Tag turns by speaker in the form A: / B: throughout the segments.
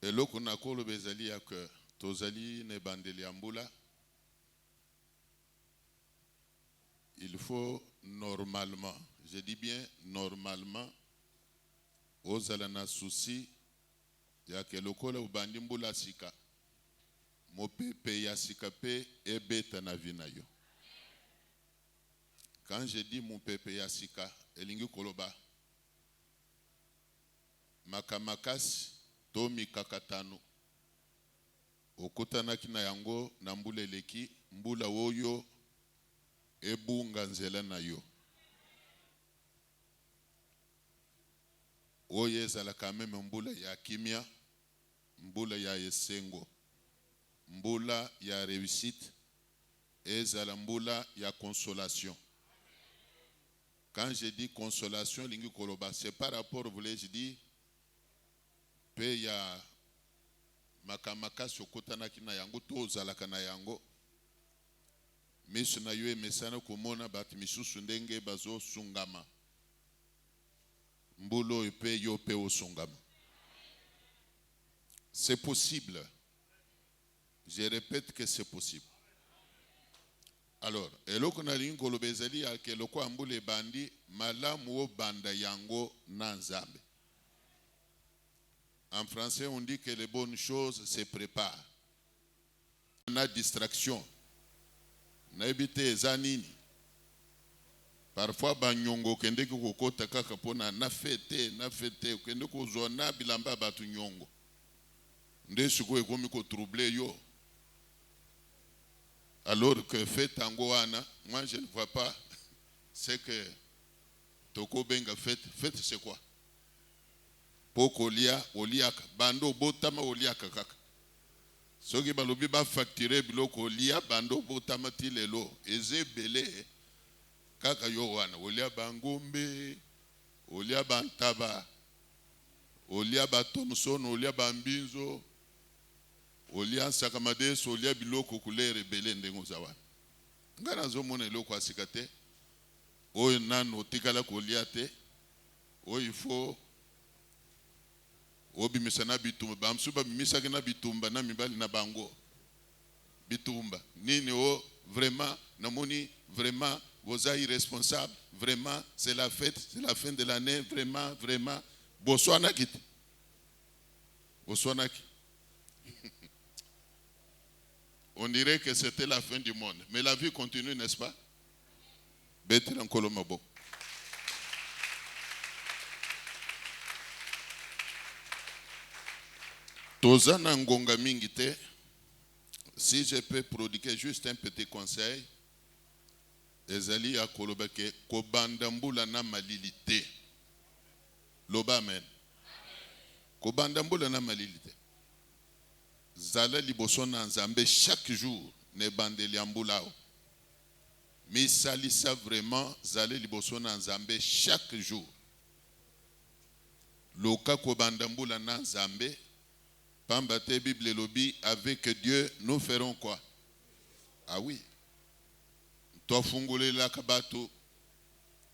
A: eloko nakolo bezali ya que tozali ne bandeli ambula. Il faut normalement, je dis bien normalement, ozala na souci ya ke lokola ubandi mbula sika mopepe ya sika pe ebeta na vina yo. Quand je dis mon pepe ya sika elingi koloba makamakasi to mikakatano okutanaki na yango na mbula eleki mbula oyo ebunga nzela na yo oyo ezalaka meme mbula ya kimia, mbula ya esengo, mbula ya réussite, ezala mbula ya consolation. Quand je dis consolation lingi koloba, c'est par rapport, voulais-je dire, pe ya makamaka sokotanaki na yango to ozalaka na yango misu na yo emesana komona batu misusu ndenge bazo sungama mbulo pe yo pe osungama. C'est possible. Je répète que c'est possible. Alors, eloko na lingi koloba ezali ya ke loko ambule bandi malamu o banda yango na Nzambe. En français, on dit que les bonnes choses se préparent. On a distraction. Na ebite zanini. Parfois, banyongo kende kokota kaka pona na fete kende kozona bilamba batu nyongo. Nde suko ekomi ko troubler yo. Alors que fête angoana, moi je ne vois pas. C'est que toko benga fête c'est quoi? Poko oliaka bando botama oliaka kaka soki balobi ba facturer biloko olia bando botama tilelo ezebele kaka yo wana olia bangombe olia bantaba olia ba Thomson olia bambinzo olia sakamades olia biloko couleur belé ndengo zawana ngana zo mona eloko asikate oyo nano tikala kolia te oyo il faut obi misana bitumba bamsuba misaka na bitumba na mibali na bango bitumba nini o vraiment namoni vraiment vous êtes irresponsable vraiment c'est la fête c'est la fin de l'année vraiment boswana kiti boswana ki on dirait que c'était la fin du monde mais la vie continue n'est-ce pas betre en kolomabo. Tozana ngonga mingite, si je peux prodiguer juste un petit conseil, ezali ya kolobeke kobanda mbula na malilite. Loba amen. Kobanda mbula na malilite. Zala liboso na Nzambe chaque jour ne bandeli mbula o. Mais salisa vraiment zala liboso na Nzambe chaque jour. Loka kobanda mbula na Nzambe Pambate Bible lobby avec Dieu nous ferons quoi? Ah oui. Tofungule la kabato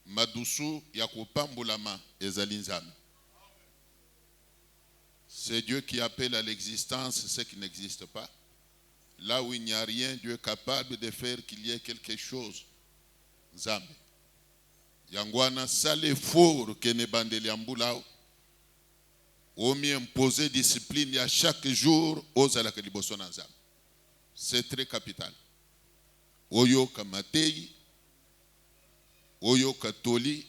A: madusu ya kopambulama ezali Nzambe. C'est Dieu qui appelle à l'existence ce qui n'existe pas. Là où il n'y a rien, Dieu est capable de faire qu'il y ait quelque chose. Nzambe. Yangwana sale fort que ne bandeli ambulao. Omi imposer discipline à chaque jour aux alaka liboso na Nzambe. C'est très capital. Oyo kamatei, oyo katoli.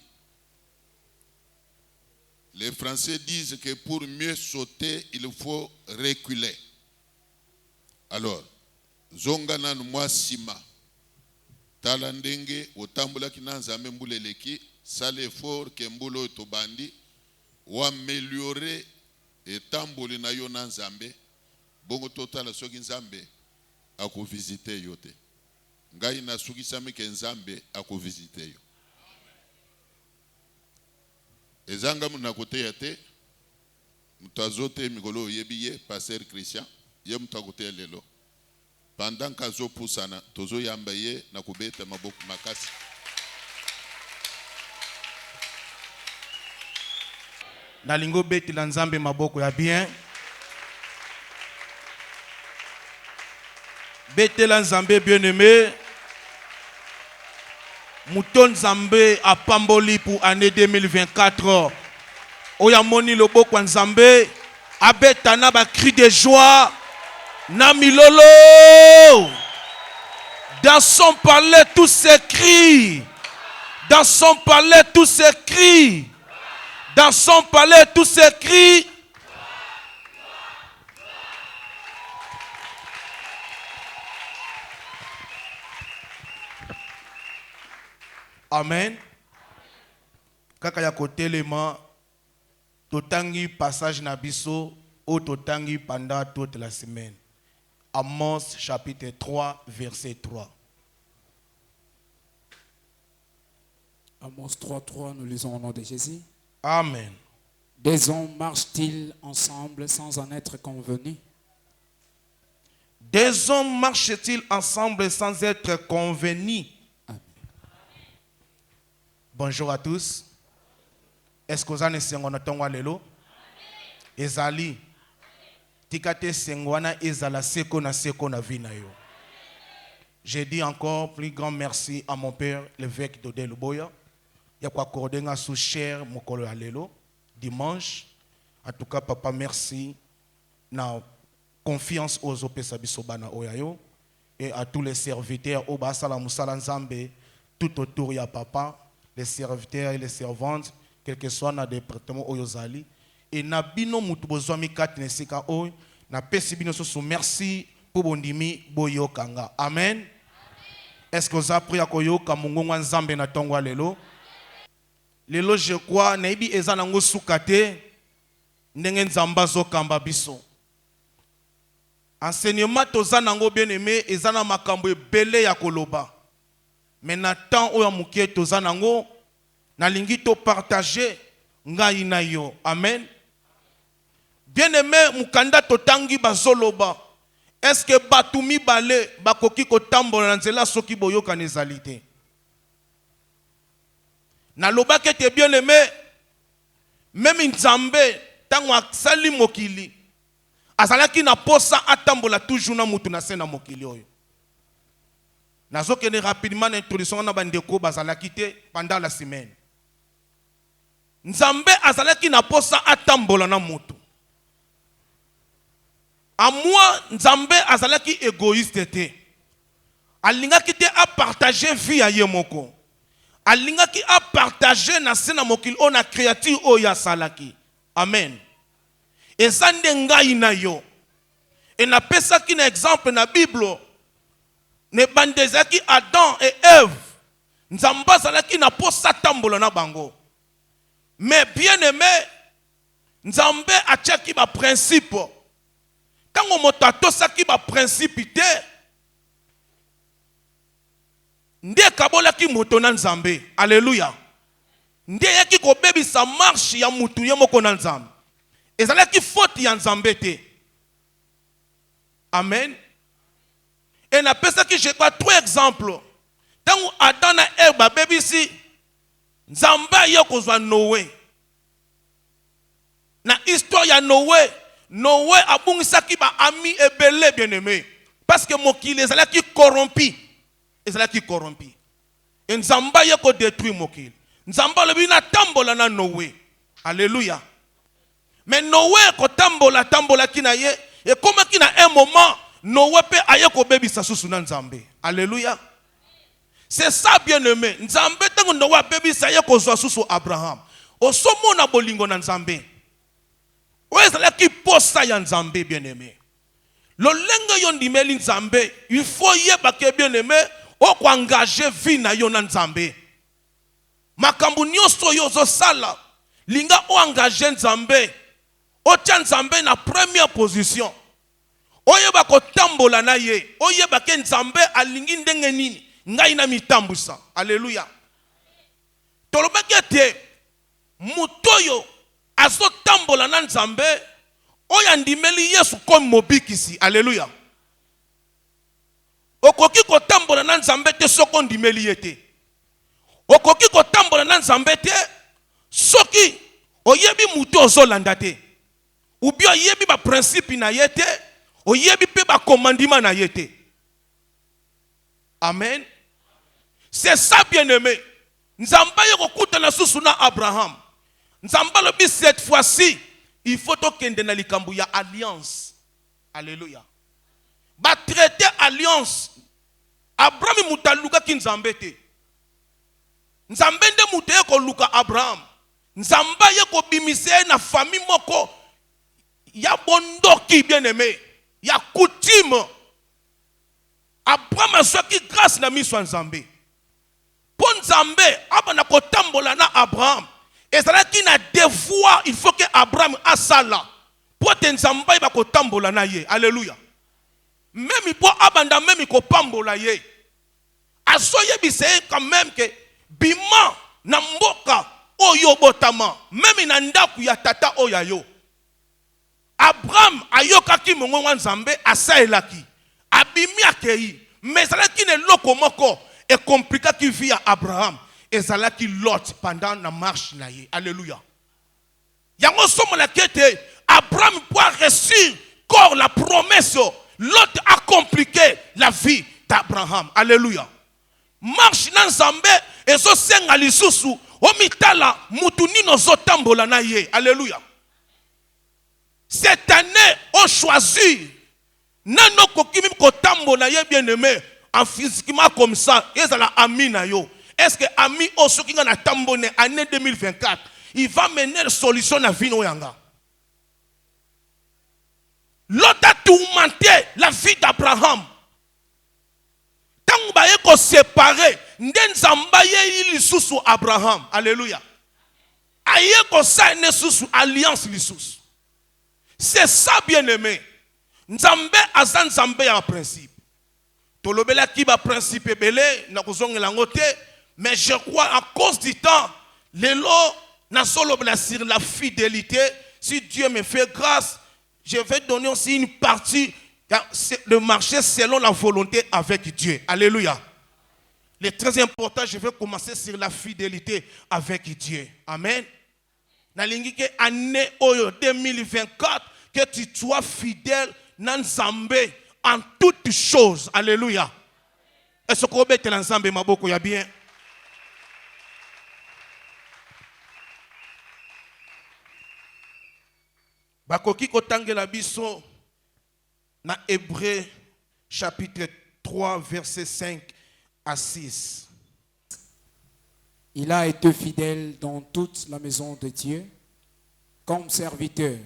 A: Les Français disent que pour mieux sauter, il faut reculer. Alors, zongana mwa sima. Talandenge otambula ki na Nzambe mbuleleki, sale effort ke mbulo tobandi ou améliorer et tamboli na yo na Nzambe bongo totala soki Nzambe ako visiter yo te ngai na soki sami ke Nzambe ako visiter yo ezanga muna kote yate mutazote mikolo yebiye pasteur Christian ye mutakote lelo pendant kazo pusana tozo yamba ye na kubeta maboko makasi.
B: Nalingo beti la Nzambe maboko ya bien. Betela Nzambe bien-aimé. Mouton Nzambe a pamboli pour année 2024. Oyamoni lobo kwa Nzambe. Abetana ba cri de joie. Namilolo. Dans son palais tout s'écrit. Dans son palais tout s'écrit. Dans son palais tout s'écrit. Amen. Kaka ya kotelema totangi passage na biso ou totangi pendant toute la semaine. Amos chapitre 3 verset 3.
C: Amos 3:3, nous lisons au nom de Jésus.
B: Amen.
C: Des hommes marchent-ils ensemble sans en être convenus?
B: Des hommes marchent-ils ensemble sans être convenus?
C: Amen.
B: Bonjour à tous. Est-ce que vous avez un lelo? Ezali. Tikate sengwana ezala seko na vina yo. Je dis encore plus grand merci à mon père, l'évêque d'Odé Luboya. Il y a quoi accorder à sous cher mokolo ya lelo dimanche. En tout cas papa merci na confiance aux opesa bisobana oyayo et à tous les serviteurs au basala musala nzambe tout autour ya papa, les serviteurs et les servantes quel que soit na département oyozali et na bino mutu bozwami kati nesika oy na pesi bino so merci pour bondimi boyokanga. Amen. Est-ce que vous avez pris à koyoka mungonga nzambe na tongwa lelo? Lelo je crois naibi eza nango sukate ndenge nzamba zokamba biso. Enseignement toza nango bien aimé eza na makambo ebele ya koloba. Mais na temps oya mukie toza nango nalingi to partager ngai na yo. Amen. Bien aimé mukanda totangi bazoloba. Est-ce que batumi bale bakoki kotambola na nzela soki boyoka nezalité? Na lobake te bien aimé, même Nzambe tango asali mokili azalaki na posa atambola toujours na mutu na se na mokili oyo. Nazokende rapidement na introduction na bandeko bazalaki te pendant la semaine. Nzambe azalaki na posa atambola na mutu. A moi Nzambe azalaki égoïste te. Alingaki te a partager vie a ye moko. Alingaki a partager na sena mokili on a créature o ya salaki. Amen. Et ça ndengai na yo. Et na pesa ki na exemple na Bible. Ne bandezaki Adam et Ève. Nzamba salaki na posa tambola na bango. Mais bien aimé, Nzambe atiaki ba principe. Tango moto atosaki ba principe te. Nde kabola ki moto na Nzambe. Alléluia. Nde yaki ko bebi sa marche ya mutu ye moko na Nzambe. Ezala ki faute ya Nzambe te. Amen. Et na pesa ki je crois trois exemples. Tango Adam na Eva bebi si Nzambe yo kozwa Noé. Na histoire ya Noé, Noé abungisaki ba ami ebele bien aimé parce que mokili ezalaki corrompu. Ezalaki corrompu. Et Nzamba ye ko détruire mokili. Nzamba le bina tambola na Noé. Alléluia. Mais Noé ko tambola kina ye et comme kina un moment Noé pe aye ko bebisa susu na Nzambe. Alléluia. C'est ça bien aimé. Nzambe tango Noé bebisa ye ko zwa susu Abraham. Osomo na bolingo na Nzambe. Ezalaki posa ya Nzambe bien aimé. Lolenga yo ndimeli Nzambe, il faut yeba ke bien aimé o ko engager vie na yo na Nzambe. Makambu nyonso yo zo sala, linga o engager Nzambe. O tia Nzambe na première position. O yeba ko tambola na ye, o yeba ke Nzambe alingi ndenge nini, ngai na mitambusa. Alléluia. Tolobaki te mutoyo azo tambola na Nzambe oya ndimeli Yesu comme mobikisi. Alléluia. Okoki ko tambola na Nzambe te soko ndimeli yete. Okoki ko tambola na Nzambe te soki oyebi mutu ozolanda te. Ou bien oyebi ba principe na yete, oyebi pe ba commandement na yete. Amen. C'est ça, bien-aimé. Nzamba yokuta na susu na Abraham. Nzamba lobi cette fois-ci, il faut tokende na likambu ya alliance. Alléluia. Ba traité alliance. Abraham mutaluka ki nzambe te. Nzambe nde muteye ko luka Abraham. Nzamba ye ko bimise na famille moko ya bondoki bien-aimé. Ya coutume. Abraham a soki grâce na miso nzambe. Pour Nzambe, abana kotambola na Abraham. Et ça qui na devoir, il faut que Abraham a ça là. Pour te Nzamba iba kotambola na ye. Alléluia. Même pour abanda même ko pambola ye. Asoye bise quand même que bima na mboka oyo botama. Même na ndaku ya tata oyayo. Abraham ayoka ki mongo Nzambe asaelaki. Abimi akei. Mais ça qui ne loko moko. Et compliqué qui vit à Abraham. Et ça là qui Lot pendant la marche. Alléluia. Yango somme la quête. Abraham peut réussir encore la promesse. Lot a compliqué la vie d'Abraham. Alléluia. Marche dans Zambé. Et so senga lisusu. Omitala mutuni no zotambola na ye. Alléluia. Cette année, on choisit. Nano kokimi kotambola ye bien-aimé. En physiquement comme ça, ils ont ami na yo. Est-ce que ami oso qui na tambone année 2024, il va mener la solution à vie no yanga. L'autre a tourmenté la vie d'Abraham. Tant ba yeko séparé, nden zamba ye ili susu Abraham. Alléluia. Aye ko sa ne susu alliance li susu. C'est ça bien-aimé. Nzambe azan nzambe ya principe. Tolobela qui va principe belé na kozongela ngote, mais je crois à cause du temps les lots na solo sur la fidélité. Si Dieu me fait grâce, je vais donner aussi une partie de marcher selon la volonté avec Dieu. Alléluia. Le très important, je vais commencer sur la fidélité avec Dieu. Amen. Na lingi ke année oyo 2024 que tu sois fidèle nan Zambé en toutes choses. Alléluia. Est-ce que vous êtes ensemble, maboko ya bien? Bakoki kotangela biso na Hébreux chapitre 3 verset 5 à 6.
C: Il a été fidèle dans toute la maison de Dieu comme serviteur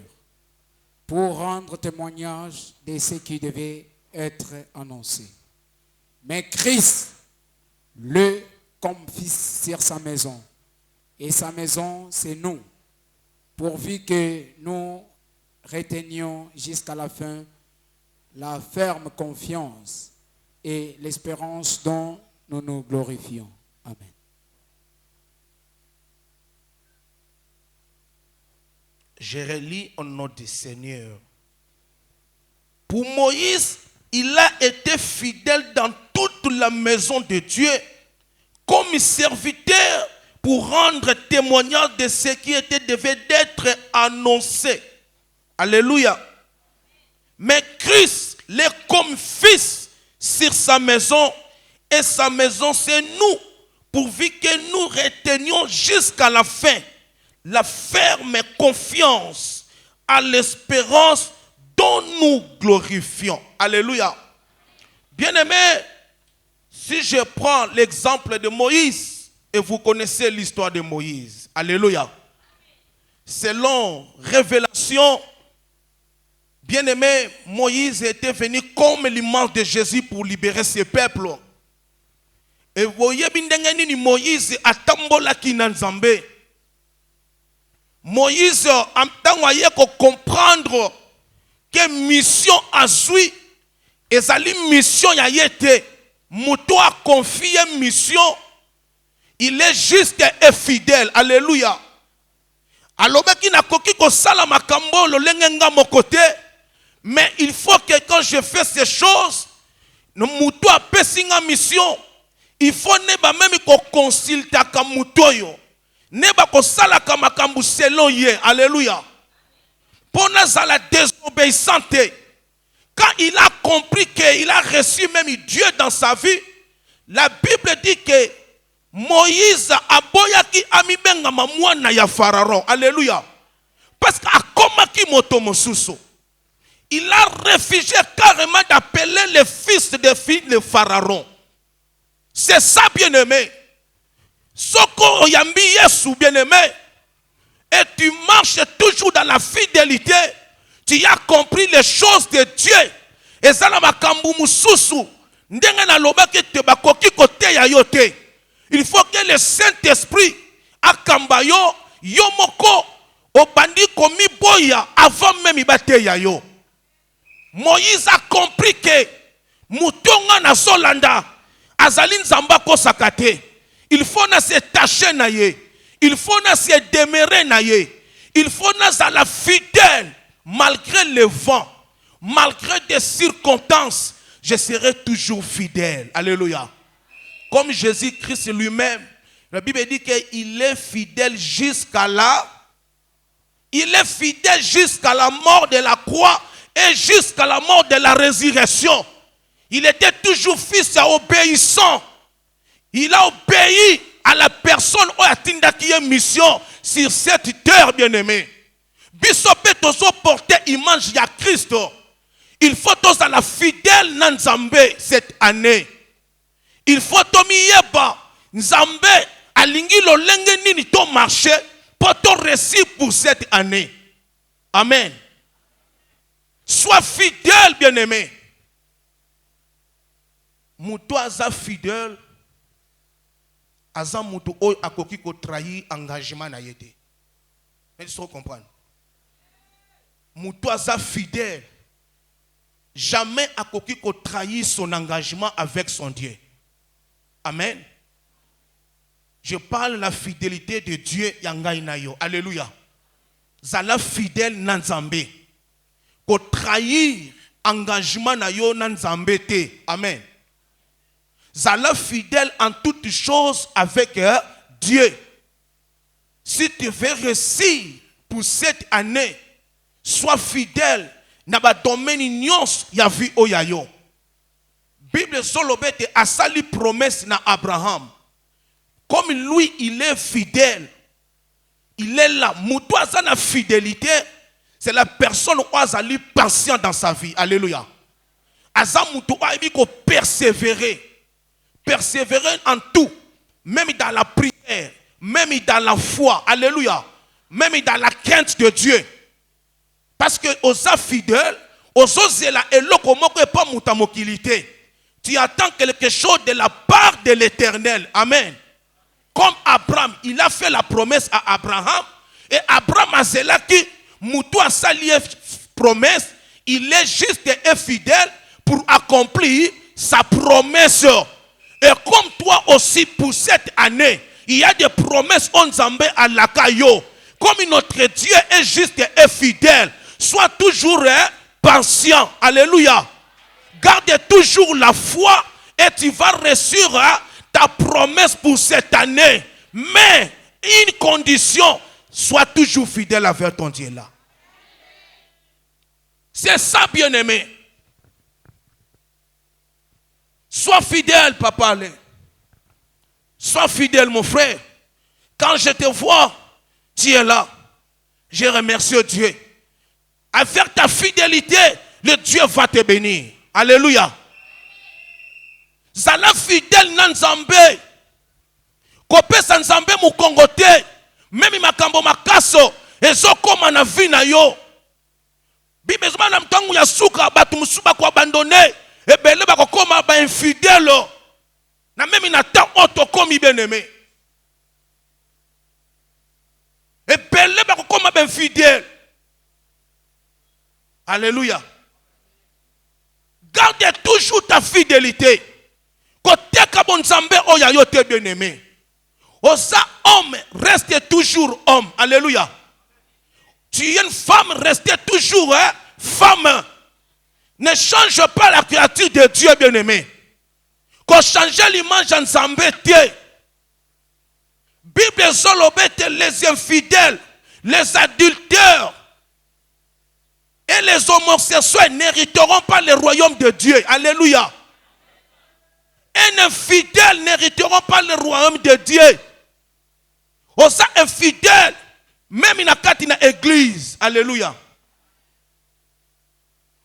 C: pour rendre témoignage de ce qui devait être annoncé. Mais Christ, le comme fils sur sa maison. Et sa maison, c'est nous. Pourvu que nous retenions jusqu'à la fin la ferme confiance et l'espérance dont nous nous glorifions. Amen.
B: Je relis au nom du Seigneur. Pour Moïse, il a été fidèle dans toute la maison de Dieu comme serviteur pour rendre témoignage de ce qui devait être annoncé. Alléluia. Mais Christ l'est comme fils sur sa maison, et sa maison c'est nous, pourvu que nous retenions jusqu'à la fin la ferme confiance à l'espérance dont nous glorifions. Alléluia. Bien-aimé, si je prends l'exemple de Moïse, et vous connaissez l'histoire de Moïse. Alléluia. Selon révélation, bien-aimé, Moïse était venu comme l'image de Jésus pour libérer ses peuples. Et vous voyez, Moïse a tambola ki na Nzambe. Moïse a comprendre que mission a joui et ça mission y a été Mouto a confié mission, il est juste et fidèle. Alléluia. Alors qui n'a koki ko sala makambo lo lengenga mon côté, mais il faut que quand je fais ces choses, no Mouto a pesinga mission, il faut ne ba même ko consulter ka Mouto yo. Neba ko sala kama kambu selon ye. Alléluia. Pour la désobéissante, quand il a compris qu'il a reçu même Dieu dans sa vie, La Bible dit que Moïse aboyaki amibenga mwana ya Pharaon. Alléluia. Parce qu'akomaki moto mosusu. Il a réfugié carrément d'appeler les fils des filles de Pharaon. C'est ça, bien-aimé. Soko oyambi Yesu, bien-aimé. Et tu marches toujours dans la fidélité. Tu as compris les choses de Dieu. Et ça, la makambu mususu. Ndenge na lobaki te bakoki kote ya yote. Il faut que le Saint-Esprit akamba yo moko obandi komi boya avant même ibate ya yo. Moïse a compris que mutonga na solanda azali nzamba ko sakate. Il faut na se tacher na ye. Il faut na se demeurer na ye. Il faut na la fidèle malgré le vent, malgré des circonstances. Je serai toujours fidèle. Alléluia. Comme Jésus-Christ lui-même, la Bible dit qu'il est fidèle jusqu'à la... Il est fidèle jusqu'à la mort de la croix et jusqu'à la mort de la résurrection. Il était toujours fils obéissant. Il a obéi à la personne qui a une mission sur cette terre, bien-aimé. Bisopé tozo porter image de Christ. Il faut tous à la fidèle dans Nzambe cette année. Il faut tomiyeba Nzambe alingi lolenge nini to marché pour ton récit pour cette année. Amen. Sois fidèle, bien-aimé. Mouto aza fidèle. Aza mouto oy akoki ko trahir engagement na yete. Mais tu comprendre. Mouto aza fidèle. Jamais akoki ko trahir son engagement avec son Dieu. Amen. Je parle de la fidélité de Dieu yangai na yo. Alléluia. Zala fidèle nan Nzambe. Ko trahir engagement na yo nan Nzambe te. Amen. Zala fidèle en toutes choses avec Dieu. Si tu veux réussir pour cette année, sois fidèle na ba domaine nyons ya vie oyayo. Bible solobete a sali promesse na Abraham. Comme lui, il est fidèle. Il est là. Moutou sa na fidélité, c'est la personne qui a patient dans sa vie. Alléluia. Asa moutou a persévérer. Persévérer en tout. Même dans la prière. Même dans la foi. Alléluia. Même dans la crainte de Dieu. Parce que aux fidèles, aux zela et lokomoko et pas moutamokilité. Tu attends quelque chose de la part de l'Éternel. Amen. Comme Abraham, il a fait la promesse à Abraham. Et Abraham a zela qui moutou a sali promesse. Il est juste et fidèle pour accomplir sa promesse. Et comme toi aussi pour cette année, il y a des promesses en Zambé à l'Akayo. Comme notre Dieu est juste et fidèle, sois toujours patient. Alléluia. Garde toujours la foi et tu vas réussir ta promesse pour cette année. Mais une condition, sois toujours fidèle avec ton Dieu là. C'est ça, bien-aimé. Sois fidèle, papa. Sois fidèle, mon frère. Quand je te vois, tu es là. Je remercie Dieu. Avec ta fidélité, le Dieu va te bénir. Alléluia. Zala fidèle nan Nzambe. Kope sa Nzambe mu kongote. Même makambo makaso. Ezo koma na vi na yo. Bible zoma na mtangu ya suka batu musuba ko abandonner. Ebele ba koma ba infidèle. Na même na temps auto komi bien-aimé. Ebele ba koma ba infidèle. Alléluia. Garde toujours ta fidélité. Côté kabon Nzambe oya yo te bien-aimé. Osa homme, reste toujours homme. Alléluia. Tu es une femme, reste toujours femme. Ne change pas la créature de Dieu, bien-aimé. Qu'on change l'image en Nzambe te. Bible solobete les infidèles, les adultères et les homosexuels n'hériteront pas le royaume de Dieu. Alléluia. Un infidèle n'hériteront pas le royaume de Dieu. Osa infidèle, même il n'a qu'à une église. Alléluia.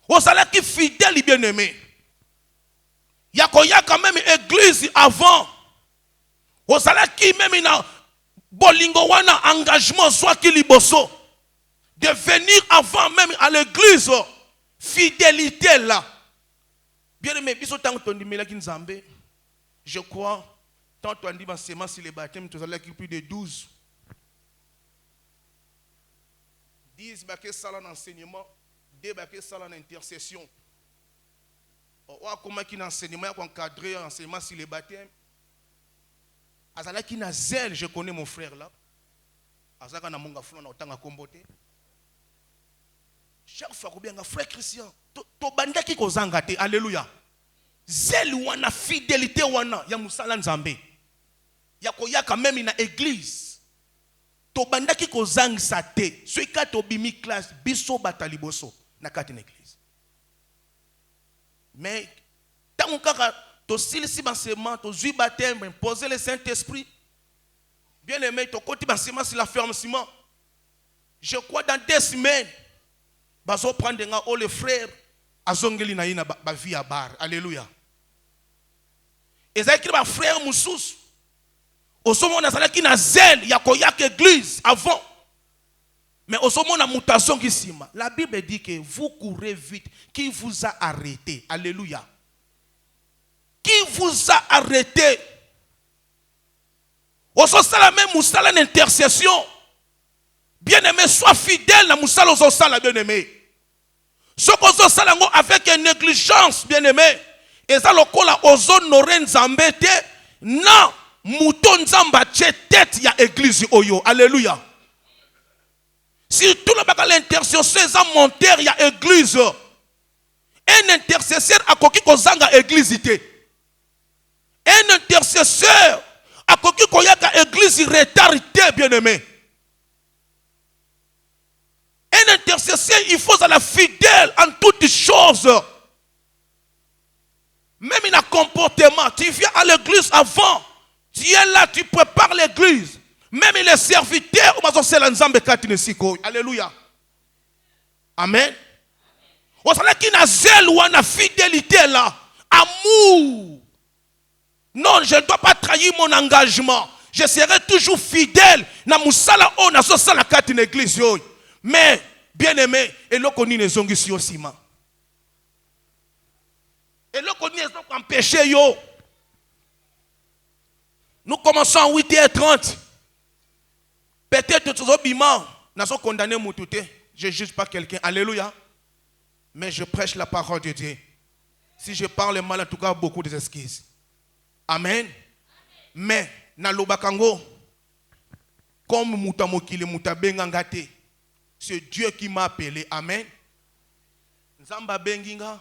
B: Osa qui fidèle, bien aimé. Il y a quand même une église avant. Osa qui même il a bolingo wana engagement soit qui liboso. De venir avant même à l'église. Fidélité là. Bien aimé, biso tango tondimela ki nzambe. Je crois, tant on dit dans si les baptêmes, tu as plus de 12. 10 baquets salon d'enseignement, 2 baquets salon d'intercession. Comment qui l'enseignement a encadré l'enseignement sur les baptêmes. Azala qui n'a zèle, je connais mon frère là. Azala na monga flon na otanga kombote. Chaque fois que bien un frère Christian, to banda ki kozanga te. Alléluia. Zèle wana fidélité wana ya musala nzambe. Ya koya quand même une église. To banda ki kozangisa te. Ceux qui to bimi classe biso bataliboso na kati na église. Mais tant que to silisi bansement, to zui baptême, poser le Saint-Esprit. Bien aimé, to côté bansement sur l'affermissement. Je crois dans 2 semaines bazo prendre nga o les frères azongeli na ina ba vie à bar. Alléluia. Ezaki ba frère mususu osomona salaki na zèle ya koyaka église avant. Mais osomona mutation qui sima. La Bible dit que vous courez vite. Qui vous a arrêté? Alléluia. Qui vous a arrêté? Ososala même musala d'intercession. Bien-aimé, sois fidèle na musala ososala bien-aimé. Ce qu'on ososala avec une négligence bien-aimé. Et ça lokola ozonorer nzambe te na mouton nzamba tête ya église oyo. Alléluia. Si tout le monde a l'intercession, ça monter, il y a église. Un intercesseur a koki kozanga église. Un intercesseur a koki koyaka église retardée, bien aimé. Un intercesseur, il faut être la fidèle en toutes choses. Même in un comportement, tu viens à l'église avant, tu es là, tu prépares l'église. Même les serviteurs, alléluia. Amen. On sait qu'il y a zèle ou une fidélité là. Amour. Non, je ne dois pas trahir mon engagement. Je serai toujours fidèle. Na musala o na so sala kati na église yo. Mais bien aimé, et là qu'on y les ongi si aussi ma. Et là qu'on y les empêcher yo. Nous commençons à 8h30. Peut-être que nous sommes condamnés, je ne juge pas quelqu'un. Alléluia. Mais je prêche la parole de Dieu. Si je parle mal, en tout cas, beaucoup d'excuses. Amen. Mais, na lobakango, comme mutamokile mutabengangate, c'est Dieu qui m'a appelé. Amen. Nzamba benginga,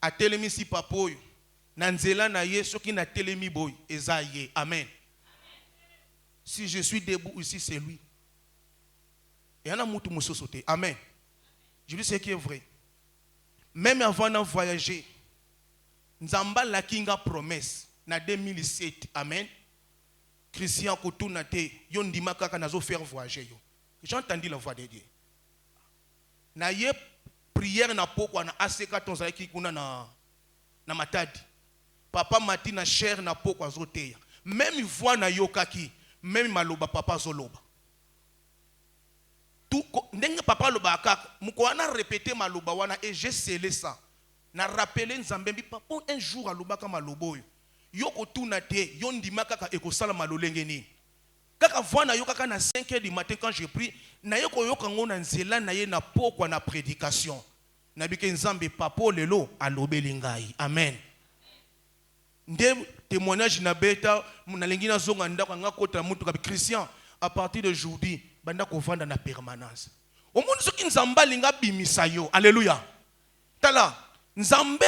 B: a telemi si papoyo, nanzela na ye, ce qui na telemi boy, ezaye. Amen. Si je suis debout ici, c'est lui. Et il y en a beaucoup de sauté. Amen. Je dis ce qui est vrai. Même avant de voyager, Nzamba la kinga promesse. Na 2007. Amen. Christian Koutouna te yondima kaka nazo faire voyager yo. J'ai entendu la voix de Dieu. Na ye prière na poko na aseka tonza ki kuna na matadi. Papa mati na cher na poko azoteya. Même voix na yokaki. Même maloba papa zoloba. Tout ndenge papa loba kaka muko ana répéter maloba wana et j'ai scellé ça. Na rappeler nzambe bi papa un jour aloba ka malobo yo ko tuna te yo ndima kaka ekosala malolenge ni. Kaka voix na yo kaka na 5h du matin quand je prie na yo ko yoka ngona nzela na ye na pokwa na prédication. Na bike nzambe papa lelo alobeli ngai. Amen. Nde témoignage na beta na lengi na zonga ndako nga kota mutu ka Christian à partir d'aujourd'hui banda ko vanda na permanence. Au monde soki nzamba linga bimisa yo. Alléluia. Tala nzambe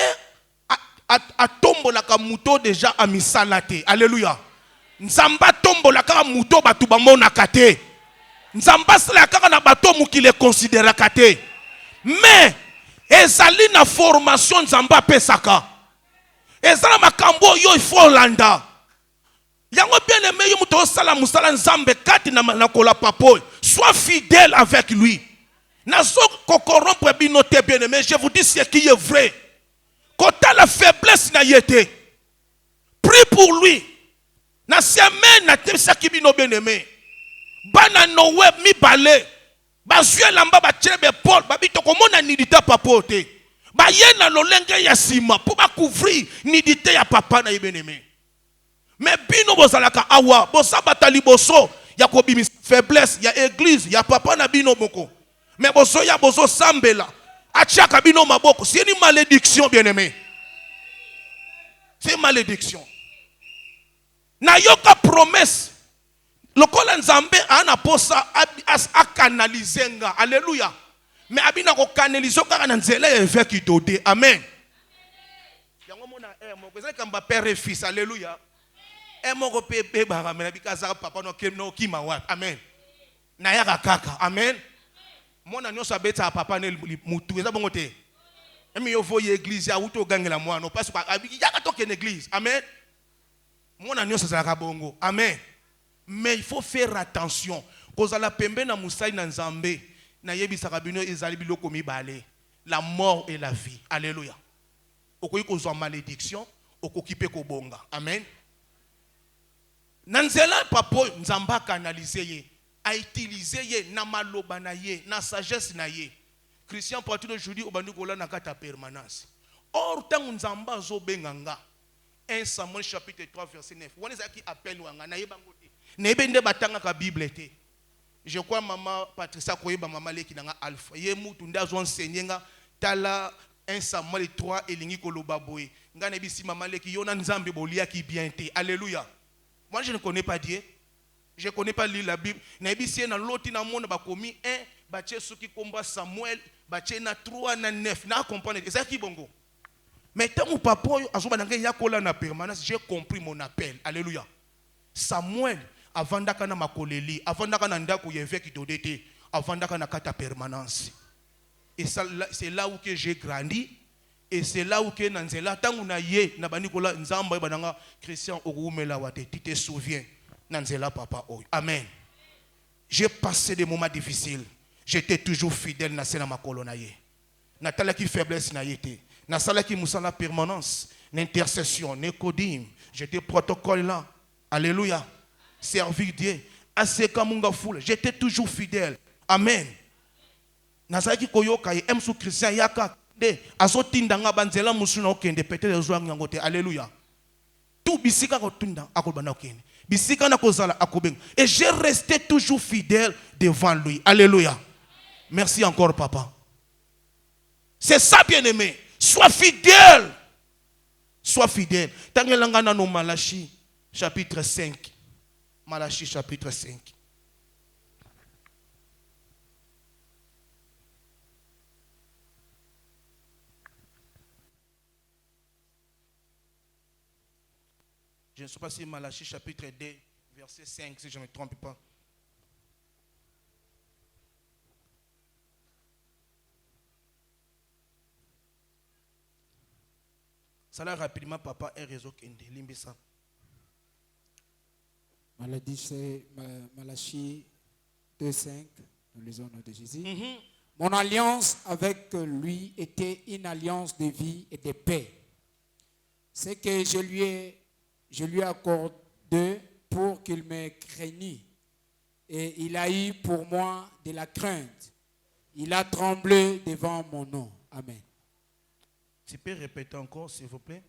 B: a tombola ka muto déjà a misalate. Alléluia. Nzamba tombola ka muto batu ba mona kate. Nzamba sala ka na bato mukile considéra kate. Mais ezali na formation nzamba pesaka. ezala makambo yo il faut landa. Yango bien aimé yo muto sala musala nzambe kati na kola papo. Sois fidèle avec lui. Nazo ko corrompre bino te bien aimé, je vous dis ce qui est vrai. Quand tu as la faiblesse na yete. Prie pour lui. Na siame na te saki bino bien aimé. Bana nowe mi balé. Ba zue lamba ba chebe Paul ba bito komona nidita papote. Ba yena lolenge ya sima pour ba couvrir nidite ya papa na bien aimé. Mais bino bozalaka awa bosabata liboso ya kobimisa faiblesse ya église ya papa na bino moko. Mais boso ya boso sambela achaka bino maboko, c'est une malédiction bien aimé. C'est une malédiction. Na yoka promesse. Lokola nzambe ana posa a canaliser nga. Alléluia. Mais abina ko canaliser ka na nzela évêque itode. Amen. Yango mona moko ezali kamba père et fils. Alléluia. Moko pepe bara mais bikaza papa no kima wa. Amen. Na yaka kaka. Amen. Mona nyoso abeta papa ne mutu eza bongo te. Emi yo voye église ya uto gangela mwana parce que yaka toke une église. Amen. Mona nyoso za bongo. Amen. Mais il faut faire attention. Kozala pembe na musai na nzambe na yebisaka bino ezali biloko mibale. La mort et la vie. Alléluia. Okoyi kozwa malédiction, okoki pe kobonga. Amen. Nanzela papo nzamba canaliser ye, a utiliser ye na maloba na ye, na sagesse na ye. Christian partout aujourd'hui obandi kola na kata permanence. Or tangu nzamba zo benganga. 1 Samuel chapitre 3 verset 9. Wana zaki appel wanga na yebango te. Na yebende batanga ka Bible te. Je crois maman Patricia koyeba maman leki nanga alpha. Ye mutu ndazo enseigner nga tala 1 Samuel 3 elingi koloba boye. Nga na bisi maman leki yona nzambe bolia ki bien te. Alléluia. Moi je ne connais pas Dieu. Je ne connais pas lire la Bible. Na bisi na loti na monde ba komi 1 bache soki komba Samuel bache na 3 na 9 na comprendre ça qui bongo. Mais tant mon papa azoba nanga yakola na permanence, j'ai compris mon appel. Alléluia. Samuel avant d'aka na makoleli, avant d'aka na ndako yeveki dodete, avant d'aka na kata permanence. Et ça c'est là où que j'ai grandi et c'est là où que nanzela tangu na ye na banikola nzamba bananga Christian okumela wate, tu te souviens nanzela papa oy. Amen. J'ai passé des moments difficiles. J'étais toujours fidèle na sena makolo na ye. Na tala ki faiblesse na yete. Na sala ki musala permanence, l'intercession, Nécodim, j'étais protocole là. Alléluia. Servir Dieu. Aseka munga foule. J'étais toujours fidèle. Amen. Na sala ki koyoka ye emsu Christian yaka de azotinda nga banzela musuna okende peut-être zo ngangote. Alléluia. Tout bisika ko tunda akobana okende. Bisika na kozala akobeng. Et j'ai resté toujours fidèle devant lui. Alléluia. Merci encore papa. C'est ça bien aimé. Sois fidèle. Sois fidèle. Tangelangana no Malachi chapitre 5. Malachi chapitre 5. Je ne sais pas si Malachi chapitre 2 verset 5 si je ne me trompe pas. Ça là rapidement papa un réseau kende limbisa.
C: Malachie 2:5, nous lisons au nom de Jésus. Mon alliance avec lui était une alliance de vie et de paix. C'est que je lui ai accordé pour qu'il me craignît. Et il a eu pour moi de la crainte. Il a tremblé devant mon nom. Amen.
B: Tu peux répéter encore, s'il vous plaît?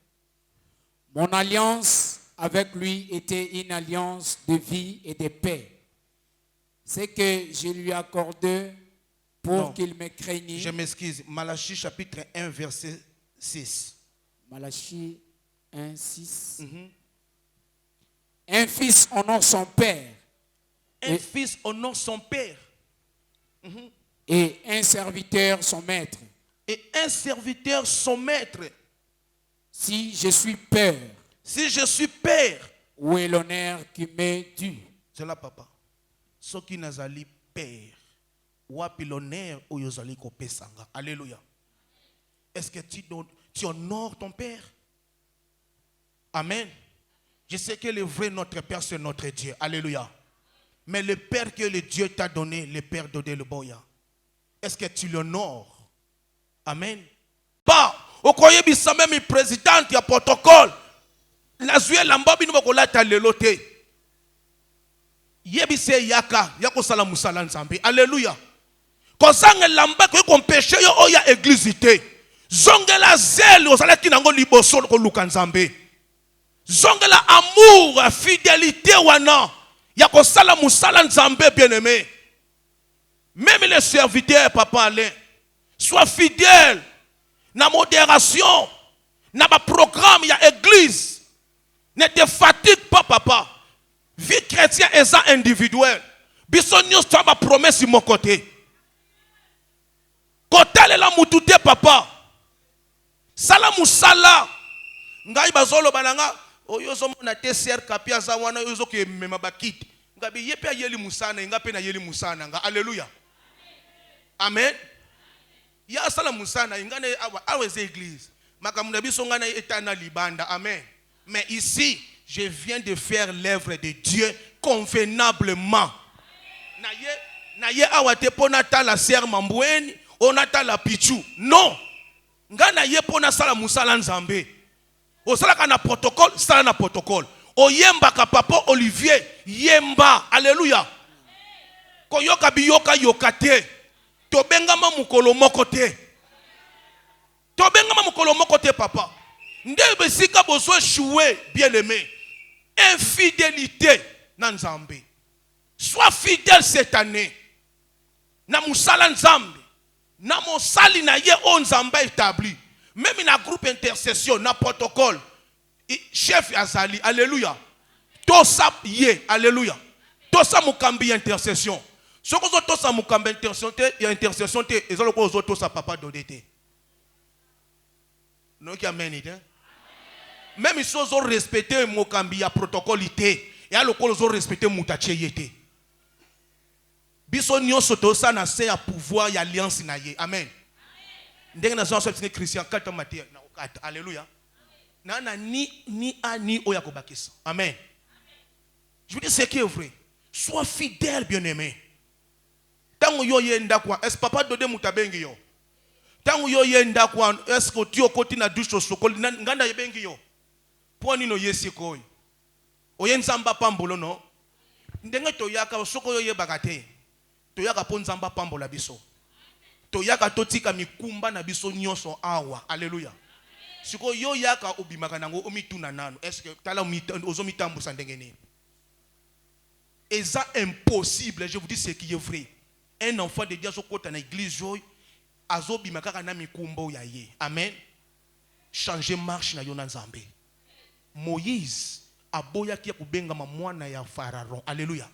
C: Mon alliance avec lui était une alliance de vie et de paix. C'est que je lui ai accordé pour qu'il me craignît.
B: Je m'excuse. Malachie chapitre 1, verset 6.
C: Malachie 1, 6. Un fils honore son père.
B: Un fils honore son père.
C: Et un serviteur son maître.
B: Et un serviteur son maître.
C: Si je suis père, où est l'honneur qui m'est dû?
B: C'est là papa. Ce qui nazali père, wapi l'honneur ou yozali kopesanga. Alléluia. Est-ce que tu honores ton père? Amen. Je sais que le vrai notre Père, c'est notre Dieu. Alléluia. Mais le Père que le Dieu t'a donné, le Père d'Odé le Boya, est-ce que tu l'honores? Amen. Pas. Au croyez bisa même le président qui a protocole. La zuye lamba bino bakolata lelote. Yebise yaka yako sala musala nzambe. Alléluia. Kozanga lamba ko kompêché yo oya église té. Zongela zèle osala kinango liboso ko luka nzambe. Zongela amour, fidélité wana. Yako sala musala nzambe bien-aimé. Même les serviteurs papa Alain, sois fidèle. Na modération, na ba programme ya église. Ne te fatigue pas papa. Vie chrétienne est individuelle. Bisogno sta ba promesse mon côté. Kotale la mutute papa. Sala musala. Ngai bazolo bananga oyo zo mona te ser kapia za wana oyo zo ke mema bakiti. Ngabi yepe yeli musana ngape na yeli musana nga. Alléluia. Amen. Ya sala musana ingane aweze église. Makamuna biso ngana etana libanda. Amen. Mais ici, je viens de faire l'œuvre de Dieu convenablement. Naye awate pona ta la ser mambweni, onata la pichu. Non. Ngana ye pona sala musala nzambe. O sala kana protocole, sala na protocole. O yemba ka papa Olivier, yemba. Alléluia. Koyoka biyoka yokate. Tobengama mukolo moko te. Tobengama mukolo moko te papa. Ndebe sika bozo choué bien-aimé. Infidélité na nzambe. Sois fidèle cette année. Na musala nzambe. Na mosali na ye on nzambe établi. Même na groupe intercession, na protocole. Chef azali, alléluia. Tosa ye, alléluia. Tosa mukambi intercession. Ce que vous avez mukambi intercession, et vous avez papa d'odete. Non qui amène it. Même si vous avez respecté mukambi ya protocole ité, et à l'occasion vous avez respecté mutache yete. Biso nyonso tosa na se ya pouvoir ya alliance na ye. Amen. Ndenge na zonso petit Christian 4 Matthieu na 4. Alléluia. Na ni ani oya kobakisa. Amen. Je vous dis ce qui est vrai. Sois fidèle, bien-aimé. Tango yo yenda kwa est papa dode mutabengi yo. Tango yo yenda kwa est ko tio koti na douche sokoli nganda yebengi yo. Poni no yesi koyi. Oyenzamba pambolo no. Ndenge to yaka soko yo yebagate. To yaka po nzamba pambola biso. To yaka totika mikumba na biso nyonso awa. Alléluia. Siko yo yaka obimaka nango omituna nano. Est-ce que tala ozomitambusa ndenge nini? Et ça impossible, je vous dis ce qui est vrai. Un enfant de Dieu dans l'église, azobi makaka na mikumbo ya ye. Amen. Changer marche na yona nzambe. Moïse aboya ki kubenga mwana ya Pharaon. Alléluia.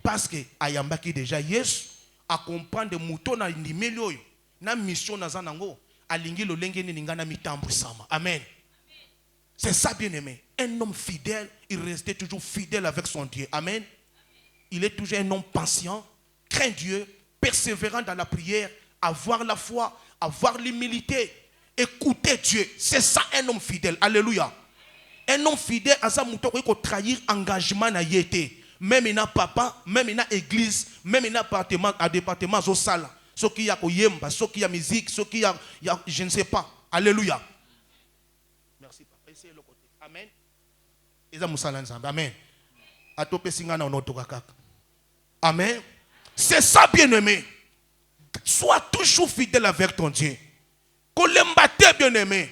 B: Parce que ayambaki déjà Yesu a comprendre mouton na ndimeli oyo na mission na zanango alingi lolenge ni ngana mitambu sama. Amen. C'est ça bien aimé. Un homme fidèle, il restait toujours fidèle avec son Dieu. Amen. Il est toujours un homme patient, craint Dieu, persévérant dans la prière, avoir la foi, avoir l'humilité, écouter Dieu. C'est ça un homme fidèle. Alléluia. Un homme fidèle, à ça, il faut trahir engagement na yété. Même il n'a papa, même il n'a église, même il n'a département au salle. Ce qui y a yemba, ce qui y a musique, ce qui y a, je ne sais pas. Alléluia. Merci papa. Essayez le côté. Amen. Amen. Amen. C'est ça, bien-aimé. Sois toujours fidèle avec ton Dieu. Kolembate, bien-aimé.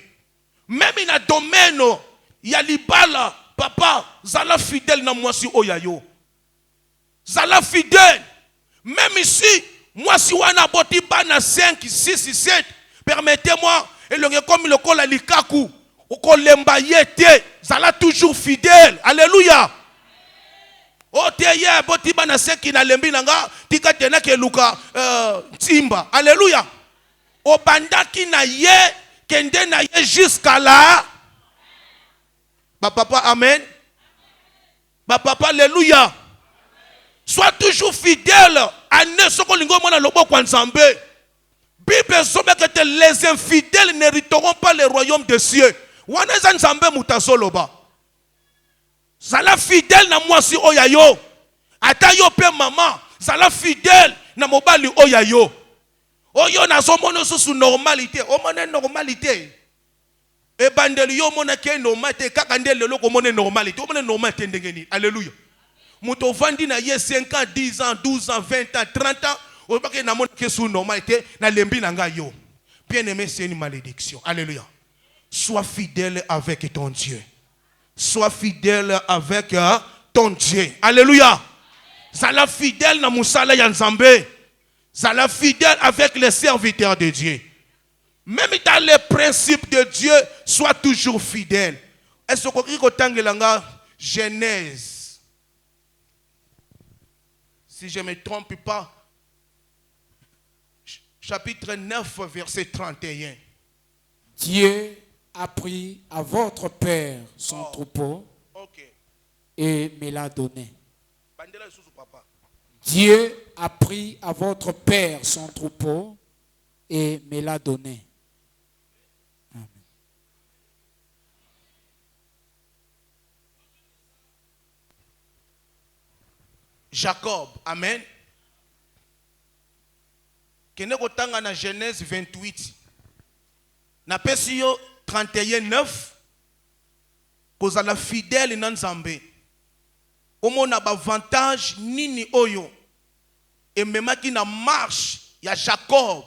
B: Même dans le domaine, il y a l'ibala, papa, zala fidèle na moi si oyayo. Zala fidèle. Même ici, moi si wana boti bana 5, 6, 7, permettez-moi, et le comme le col à l'ikaku, au kolemba yete, zala toujours fidèle. Alléluia. O teye boti bana seki na lembi nanga tika tena ke luka timba. Alléluia. O bandaki na ye kende na ye jusqu'à là. Ba papa amen. Ba papa alléluia. Sois toujours fidèle à ne soko lingo mona lobo kwa nzambe. Bible somme que les infidèles n'hériteront pas le royaume des cieux. Wana nzambe mutasoloba. Zala fidèle na mwasi oya yo. Ata yo pe maman, zala fidèle na mobali oya yo. Oyo na zomono sous normalité, o mona normalité. E bandeli yo mona ke normalité, kaka ndele lo ko mona normalité, o mona normalité ndengeni. Alléluia. Muto vandi na ye 5 ans, 10 ans, 12 ans, 20 ans, 30 ans, o pas que na mona ke sous normalité, na lembi na nga yo. Bien-aimé, c'est une malédiction. Alléluia. Sois fidèle avec ton Dieu. Sois fidèle avec ton Dieu. Alléluia. Zala fidèle na musala ya Nzambe. Zala fidèle avec les serviteurs de Dieu. Même dans les principes de Dieu, sois toujours fidèle. Est-ce que Genèse, si je ne me trompe pas, chapitre 9, verset 31.
C: Dieu a pris à votre père son troupeau et me l'a donné. Dieu a pris à votre père son troupeau et me l'a donné. Amen.
B: Jacob, amen. Kene kotanga na Genèse 28. Na pesi yo 31:9. Kozala fidèle na Nzambe. Omona ba avantage nini oyo. Et même qui na marche ya Jacob.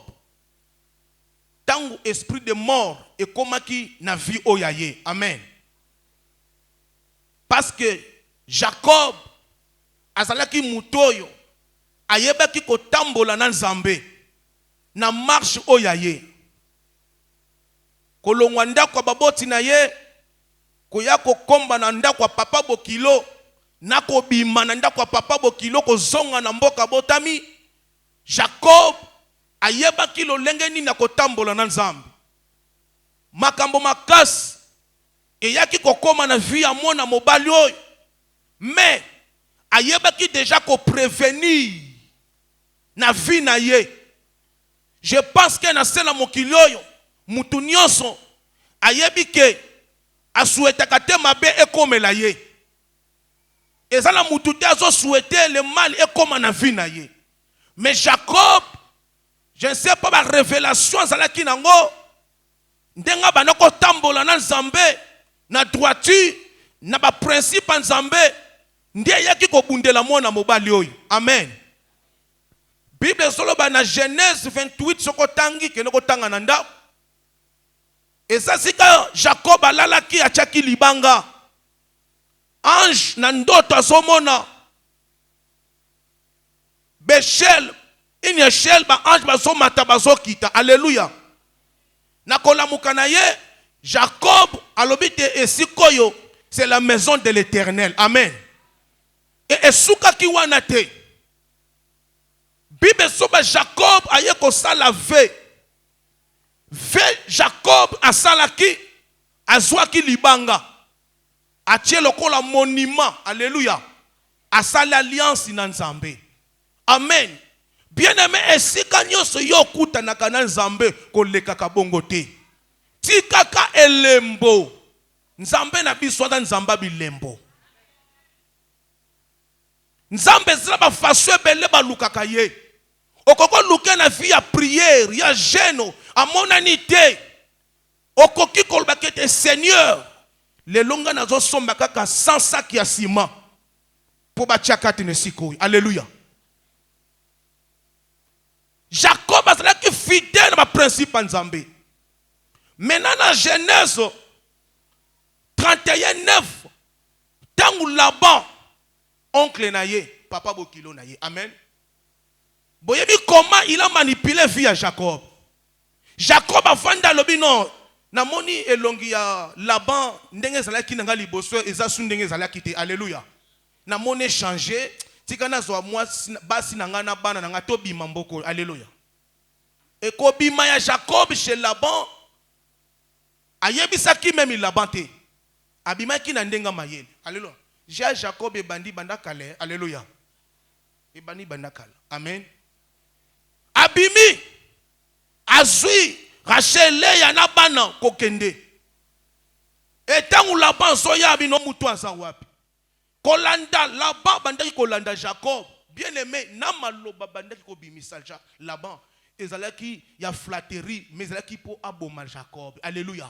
B: Tango esprit de mort et comment qui na vie oyaye. Amen. Parce que Jacob azalaki mutoyo ayebaki kotambola na Nzambe na marche oyaye. Kolongwa ndako baboti na ye koya kokomba na ndako papa bokilo na kobima na ndako papa bokilo kozonga na mboka botami. Jacob ayebaki lolenge nini na kotambola na Nzambe. Makambo makasi eyaki kokoma na vie ya mwana mobali oyo. Mais ayebaki déjà ko prévenir na vie na ye. Je pense que na sena mokili oyo mutu nyonso ayebi ke asuetaka te mabe ekomela ye. Ezala mutu te azo souhaiter le mal ekoma na vie na ye. Mais Jacob, je ne sais pas la révélation zalaki nango ndenga banoko tambola na Nzambe na droiture na ba principe Nzambe ndiye yaki ko bundela mwana mobali oyo. Amen. Bible soloba na Genèse 28 soko tangi kenoko tanga na ndako. Eza sika Jacob alalaki achaki libanga. Ange na ndoto azomona Bechel, une échelle ba ange bazomata bazokita. Alléluia. Na kolamuka na ye Jacob alobite esikoyo c'est la maison de l'Éternel. Amen. Et esuka ki wana te. Bible soba Jacob aye ko sala ve. Ve Jacob asalaki azwaki libanga. Atie lokola monument. Alléluia. Asala alliance na Nzambe. Amen. Bien-aimé, esika nyonso yo kutanaka na Nzambe kolekaka bongo te. Tikaka elembo. Nzambe na biso ata Nzamba bilembo. Nzambe zila ba faso ebele balukaka ye. Okoko luke na vie ya prière, ya jeûne, amonani te. Okoki koloba kete Seigneur, le longa nazo somba kaka 100 sacs ya ciment. Po ba tiakati ne sikoyi. Alléluia. Jacob azalaki fidèle à principe Nzambe. Maintenant dans Genèse 31:9, tangu Laban oncle na ye, papa bokilo na ye. Amen. Boyebi comment il a manipulé vie à Jacob. Jacob a fanda lobi non na moni elongi ya Laban ndenge zalaki nanga liboso eza su ndenge zalaki te. Alléluia. Na moni changer tikana zo moi basi nanga na bana nanga to bima mboko. Alléluia. Et ko bima ya Jacob chez Laban ayebisaki même Laban te. Abima ki na ndenga mayele. Alléluia. J'ai Jacob et bandi banda kale. Alléluia. Et bandi banda kale. Amen. Abimi azui Rachel ya na bana kokende. Et tangu Laban soya abino mutu aza wapi. kolanda là-bas bandaki kolanda Jacob bien aimé na maloba bandaki ko bimisa là-bas ezalaki ya flatterie mais ezalaki po aboma Jacob. Alléluia.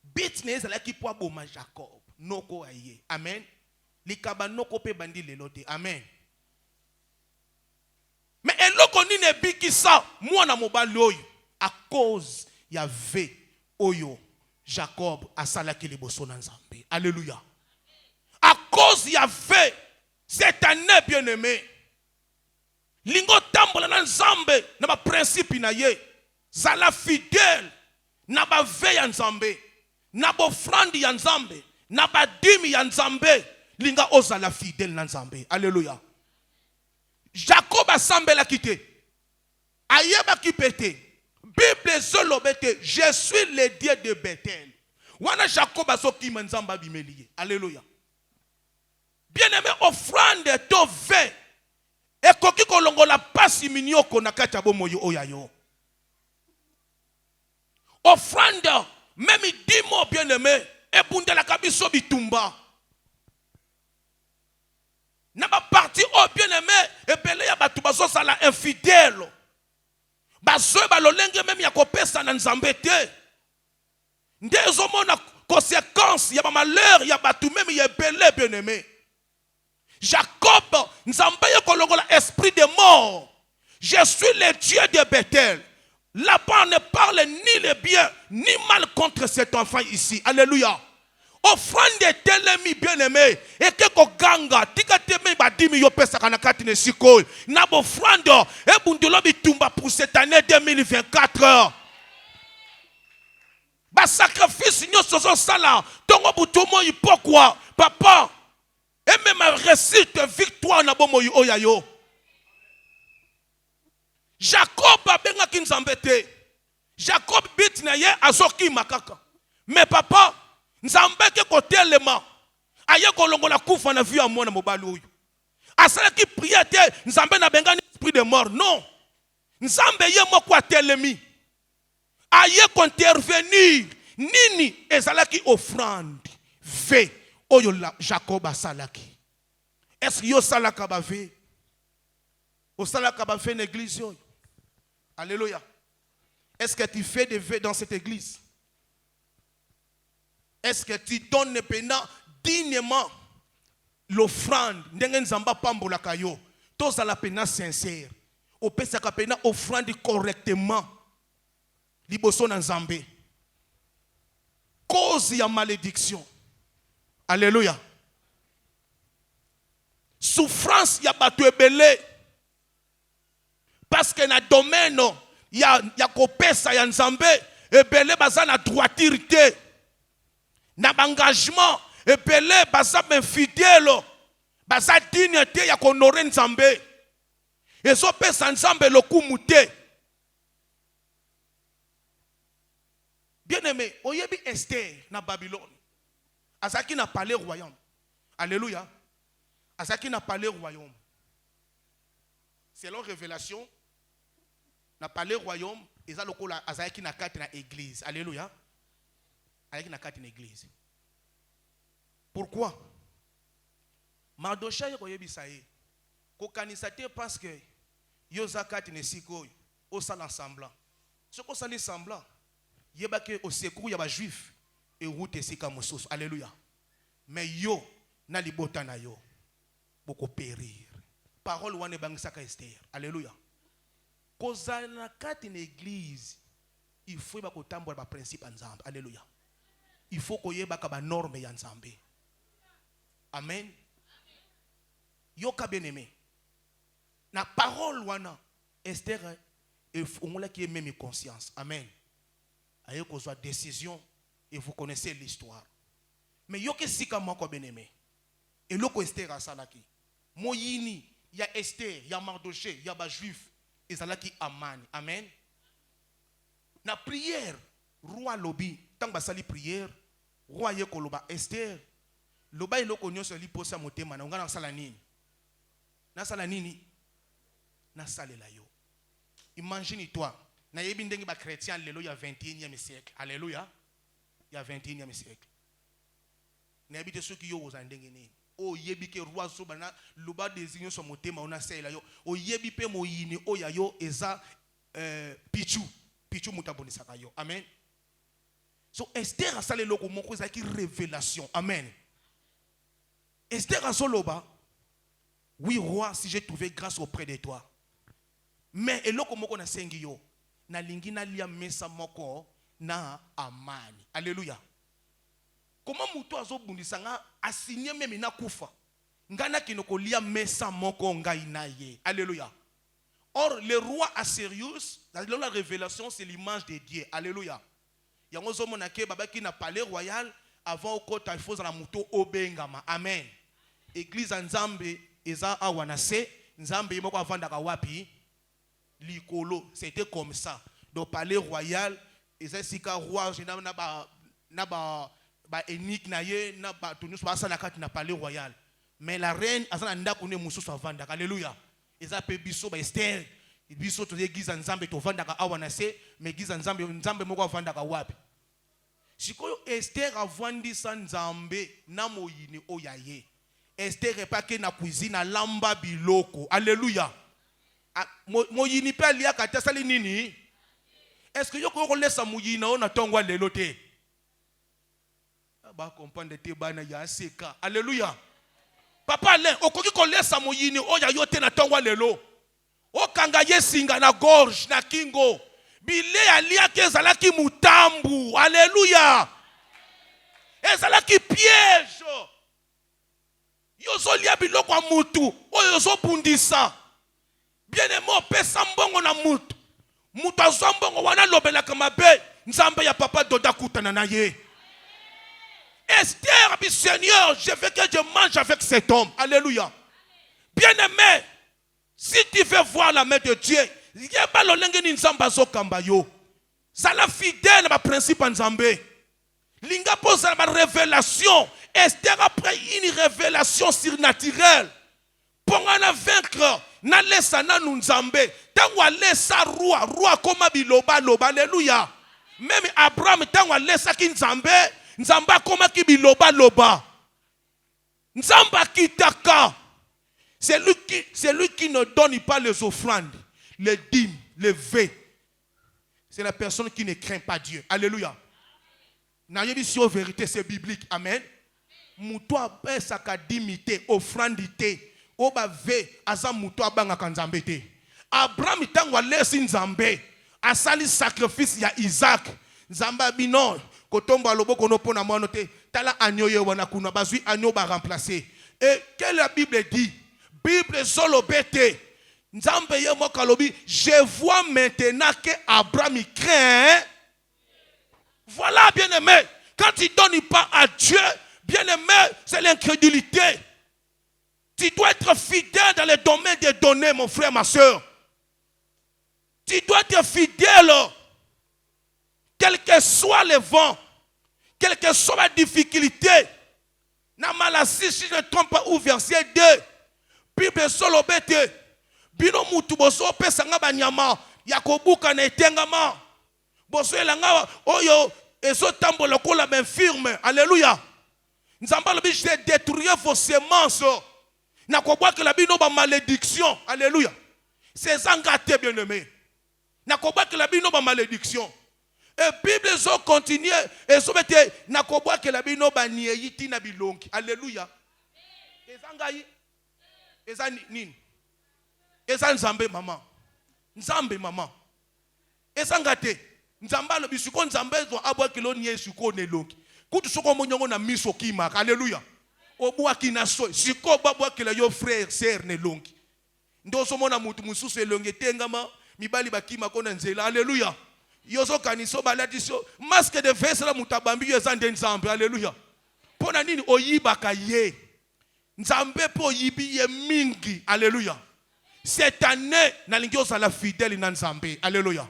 B: Bit ne ezalaki po aboma Jacob noko aye. Amen. Likaba noko pe bandi lelote. Amen. Mais eloko ni ne biki sa mwana mobali oyo à cause ya ve oyo Jacob asalaki liboso na Nzambe. Alléluia. À cause ya ve cette année bien aimé lingo tambola na Nzambe na ba principe na ye zala fidèle na ba ve ya Nzambe na ba offrande ya Nzambe na ba dimi ya Nzambe linga ozala fidèle na Nzambe. Alléluia. Jacob asambela kite ayeba kipete Bible zolobete je suis le Dieu de Bethel. Wana Jacob asokima Nzamba bimelie. Alléluia. Bien-aimé, offrande to ve ekoki kolongola pasi minioko na kati ya bomoyo oyayo. Offrande même dimo bien-aimé ebundela kabiso bitumba. Na ba parti o bien-aimé ebele ya batu bazo sala infidèle. Bazo balolenge même ya kopesa na Nzambe te. Ndezo mona conséquence ya ba malheur ya batu même ya ebele bien-aimé. Jacob, Nzambe kolongola esprit de mort. Je suis le Dieu de Bethel. Là-bas, on ne parle ni le bien ni mal contre cet enfant ici. Alléluia. Offrande de telemi bien-aimé. Et que ganga, tika teme badimi yo pesa kanakati ne siko. Na offrande e bundulo bitumba pour cette année 2024. Ba sacrifice nyoso so sala. Tongo butumo pourquoi papa et même récite victoire na bomo oyayo. Jacob a benga Nzambe te. Jacob bit na ye azoki makaka. Mais papa, Nzambe ke kotelema. Aye kolongola kufa na vie amona mobali oyo. Asala ki prière te Nzambe na benga esprit de mort. Non. Nzambe ye moko atelemi. Aye intervenir. Nini ezalaki offrande. Ve. Oyo Jacob asalaki. Est-ce que yo salaka ba ve? O salaka ba ve l'église yo? Alléluia. Est-ce que tu fais des vœux dans cette église? Est-ce que tu donnes dignement l'offrande? Ndenge Nzamba pambola kayo. Tous à la pena sincère. O pesa ka pena offrande correctement. Liboso na Nzambe. Cause ya malédiction. Alléluia. Souffrance ya batu ebele. Parce que na domaine ya kopesa ya Nzambe ebele baza na droiture te. Na engagement ebele baza infidèle. Baza digne te ya honorer Nzambe. Ezo pesa Nzambe lokumu te. Bien aimé, oyebi Esther na Babylone. Azaki na palais royaume. Alléluia. Azaki na palais royaume. Selon révélation, na palais royaume, eza lokola azaki na kati na église. Alléluia. Azaki na kati na église. Pourquoi? Mardochai koyebisa ye. Kokanisa te parce que yo zakati ne sikoyo o sala semblant. Ce qu'on sali semblant, yebake au secours ya ba juif. Et route sika mosusu. Alléluia. Mais yo na libota na yo boko périr. Parole wane bangisaka Esther. Alléluia. Kozala na kati na église, il faut ba kotambola ba principe ya Nzambe. Alléluia. Il faut koyebaka ba norme ya Nzambe. Amen. Yo ka bien-aimé. Na parole wana Esther et on l'a qui est même conscience. Amen. Aye kozwa décision. Et vous connaissez l'histoire. Mais yoke sika moko bien-aimé. Et loko Esther asalaki. Moyini, ya Esther, ya Mardoché, ya ba juif, ezalaki amani. Amen. Na prière, roi lobi, tant basali prière, roi ye koloba Esther, loba eloko nyonso li posa motema na ngana sala nini? Na sala nini? Na salela yo. Imagine toi, na yebi ndenge ba chrétien lelo ya 21e siècle. Alléluia. Il y a 21e siècle. N'habite ceux qui ont osé ndenge nini. o yebi ke roi so bana luba désigné son motema ona sela yo o yebi pe moyini o ya yo eza pichu mutabonisaka yo. Amen. So Esther a salé loko moko ezaki révélation. Amen. Esther a soloba, oui roi, si j'ai trouvé grâce auprès de toi. Mais eloko moko na sengi yo na lingi na lia mesa moko na amani. Alléluia. Comment muto azobundisa nga asigné même na kufa. Ngana kinoko lia mesa moko ngai na ye. Alléluia. Or le roi Assyrius, dans la révélation, c'est l'image de Dieu. Alléluia. Yango zo monake babaki na palais royal avant au kota il faut na muto obengama. Amen. Église Nzambe eza awanase Nzambe moko avandaka wapi likolo. C'était comme ça. Donc palais royal eza sika roi na ba énigme na ye na ba tunus ba sana kati na palais royal. Mais la reine azana ndako ne mususu avandaka. Alléluia. Eza pe biso ba Esther biso to église Nzambe to vandaka awanase mais église Nzambe moko avandaka wapi. Sikoyo Esther avandisa Nzambe na moyini oyaye. Esther epake na cuisine na lamba biloko. Alléluia. Moyini pe alia kata sali nini? Est-ce que yoko kolesa moyina ona tongwa lelo te? Ba comprendre te bana ya seka. Alléluia. Papa le okoki kolesa moyini oya yote na tongwa lelo. Okanga yesinga na gorge na kingo. Bile alia ke ezalaki mutambu. Alléluia. Ezalaki piège. Yozo lia biloko a mutu. Oyo zo bundisa. Bien-aimé pesa mbongo na mutu. Mutu azambongo wana lobela kamabe. Nzambe ya papa doda kutana na ye. Esther a dit Seigneur, je veux que je mange avec cet homme. Alléluia. Bien-aimé, si tu veux voir la main de Dieu, il y a pas le lenge ni nzamba zo kambayo. Ça la fidèle à principe nzambe. Linga pose la révélation. Esther après une révélation surnaturelle. Pour en vaincre, na lesa na nzambe. Tangwa lesa roi koma biloba loba. Alléluia. Même Abraham tangwa lesa ki nzambe. Nzamba koma ki biloba loba. Nzamba kitaka. C'est lui qui ne donne pas les offrandes, les dîmes, les vœux. C'est la personne qui ne craint pas Dieu. Alléluia. N'ayez si en vérité c'est biblique. Amen. Moutoua ben saka dimité, offrandité. Oba ve asa moutoua banga kanzambete. Abraham itangwa lesi nzambe. Asali sacrifice ya Isaac. Nzamba bino. Kotomba lobo kono pona monote. Tala agneau ye wana kuna bazui agneau ba remplacer. Et que la Bible dit? Bible solo bete. Nzambe ye mokalobi. Je vois maintenant que Abraham craint. Voilà, bien-aimé. Quand tu ne donnes pas à Dieu, bien-aimé, c'est l'incrédulité. Tu dois être fidèle dans les domaines des données, mon frère, ma soeur. Tu dois être fidèle. Quel que soit le vent, quelle que soit la difficulté. Namalasi, si je ne trompe pas, ou verset 2. Bible solo bete. Bino mutu boso pesanga banyama. Yakobuka na etengama. Boso elanga oyo ezo tambola kola ben firme. Alléluia. Nzamba lobi je détruire vos semences. Na kobwa que la bino ba malédiction. Alléluia. C'est zangate bien-aimé. Na kobwa que la bino ba malédiction. Et Bible zo continue et zo bete na kobwa que la bino ba nieyiti na bilongi. Alléluia. Ezangai. Eza nini? Eza nzambe mama. Nzambe mama. Eza ngate. Nzamba lo bisuko nzambe zo abwa kilo nye suko nelongi. Kutu soko monyongo na miso kima. Alléluia. Obwa kina so. Siko babwa kila yo frère sœur nelongi. Ndo somo na mutu mususu elongi tengama mibali bakima kona nzela. Alléluia. Yozo kaniso baladiso masque de vesla mutabambi yo zande nzambe. Alléluia. Pona nini oyibaka ye. Nzambe po yibi ye mingi. Alléluia. Cette année, nalingi osala fidèle na Nzambe. Alléluia.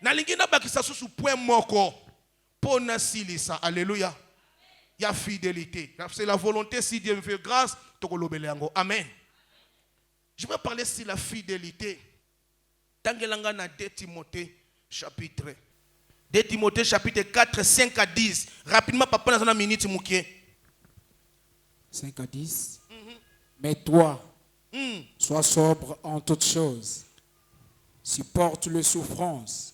B: Nalingi na bakisa susu point moko. Pona silisa. Alléluia. Il y a fidélité. C'est la volonté, si Dieu me fait grâce, tokolobele yango. Amen. Je vais parler sur la fidélité. Tangelanga na 2 Timothée chapitre 2 Timothée chapitre 4, 5 à 10. Rapidement, papa, dans une minute, mouké.
C: 5 à 10. Mais toi, sois sobre en toutes choses. Supporte les souffrances.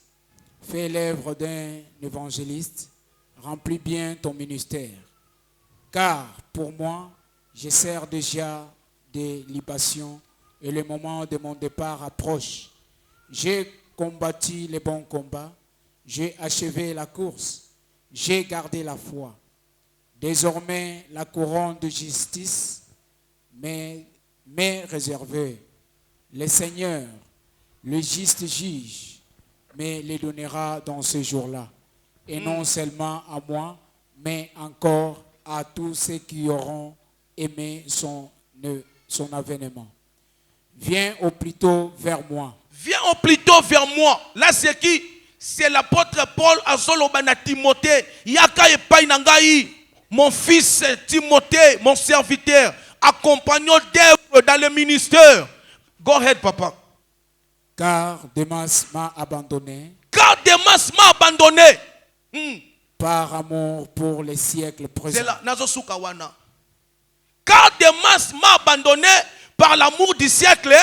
C: Fais l'œuvre d'un évangéliste. Remplis bien ton ministère. Car pour moi, je sers déjà des libations et le moment de mon départ approche. J'ai combattu le bon combat. J'ai achevé la course. J'ai gardé la foi. Désormais, la couronne de justice m'est réservée. Le Seigneur, le juste juge, me les donnera dans ce jour-là. Et non seulement à moi, mais encore à tous ceux qui auront aimé son avènement. Viens au plus tôt vers moi.
B: Viens au plus tôt vers moi. Là, c'est qui? C'est l'apôtre Paul à Solobana Timothée. Yaka et Painangaï. Mon fils Timothée, mon serviteur, accompagnant d'œuvre dans le ministère. Go ahead, papa.
C: Car Démas m'a abandonné.
B: Car Démas m'a abandonné.
C: Par amour pour les siècles présents.
B: C'est là, Nazo Sukawana. Car Démas m'a abandonné par l'amour du siècle.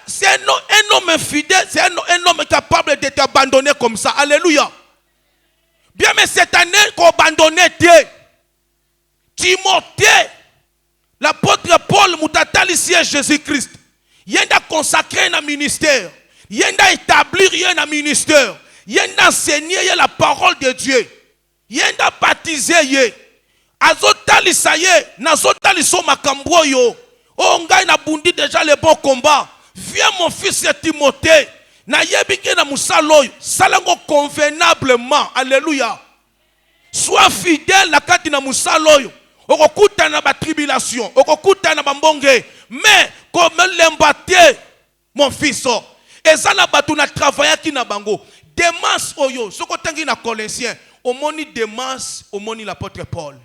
B: C'est un homme infidèle, c'est un homme capable de t'abandonner comme ça. Alléluia. Bien, mais cette année qu'on abandonnait Timothée, l'apôtre Paul Moutatali ici à Jésus-Christ. Il a consacré un ministère. Il a établi un ministère. Il a enseigné la parole de Dieu. Il a baptisé. Azotali saye, nazotali so makambo yo. Oh, ngai na bundi déjà le bon combat. Viens mon fils Timothée. Na yebike na musalo salango convenablement. Alléluia. Sois fidèle na kati na musalo. Okokuta na ba tribulation, okokuta na bambonge. Mais comme l'embate mon fils. Ezana batu na travailler ki na bango. Démas oyo, soko tangi na Colossiens. Omoni Démas, omoni l'apôtre Paul.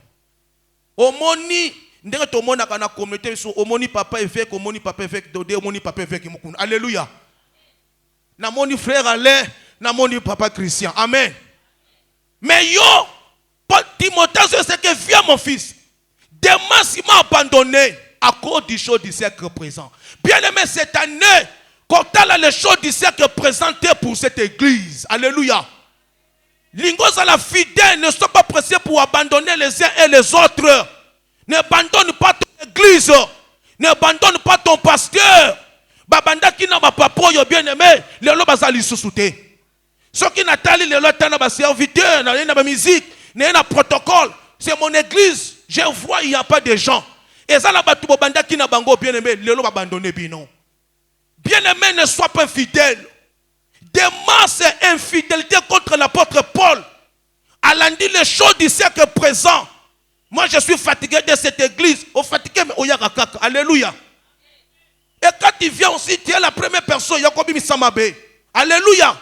B: Omoni ndenge to mona kana communauté so omoni papa évêque, omoni papa évêque Dodé, omoni papa évêque Mukunda. Alléluia. Na moni frère Alain, na moni papa Christian. Amen. Mais yo, Paul Timothée, c'est que viens mon fils. Démas il m'a abandonné à cause du show du siècle présent. Bien aimé cette année, quand tu as les choses du siècle présenté pour cette église. Alléluia. Lingos à la fidèle ne sont pas pressés pour abandonner les uns et les autres. N'abandonne pas ton église. N'abandonne pas ton pasteur. Babanda qui n'a pas papa bien aimé, les lois bazali sous-souté. Ceux qui n'attendent les lois t'en a serviteur, n'a pas musique, n'a pas protocole. C'est mon église. Je vois il n'y a pas de gens. Et ça là batu babanda qui n'a bango bien aimé, les lois abandonné bino. Bien aimé ne sois pas infidèle. Démas infidélité contre l'apôtre Paul. Alandi les choses du siècle présent. Moi je suis fatigué de cette église. Au fatigué mais oyaka kaka. Alléluia. Et quand tu viens aussi, tu es la première personne. Yakobi Misamabe. Alléluia.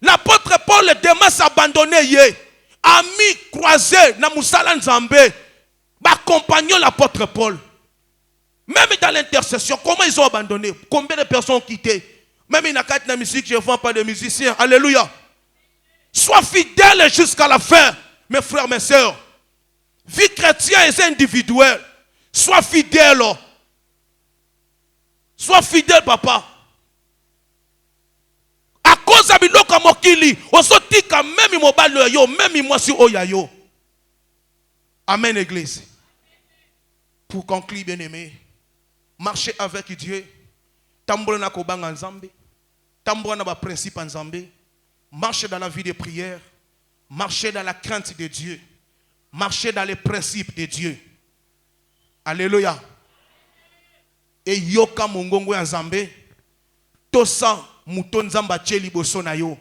B: L'apôtre Paul Démas abandonné yé. Ami croisé na musala nzambe. Accompagnons l'apôtre Paul. Même dans l'intercession, comment ils ont abandonné? Combien de personnes ont quitté? Même il n'y a pas de musique, je ne vends pas de musiciens. Alléluia. Sois fidèle jusqu'à la fin, mes frères, mes sœurs. Vie chrétienne est individuelle. Sois fidèle. Sois fidèle, papa. À cause de biloko mokili, osotika même mobile yo, même moi si oyayo. Amen, église. Pour conclure, bien aimé, marchez avec Dieu. Tambola na kobanga nzambe. Tambola na ba principe nzambe. Marchez dans la vie de prière. Marchez dans la crainte de Dieu. Marchez dans les principes de Dieu. Alléluia. Et yoka mongongo ya nzambe. Tosa muto nzamba tcheli boso na yo.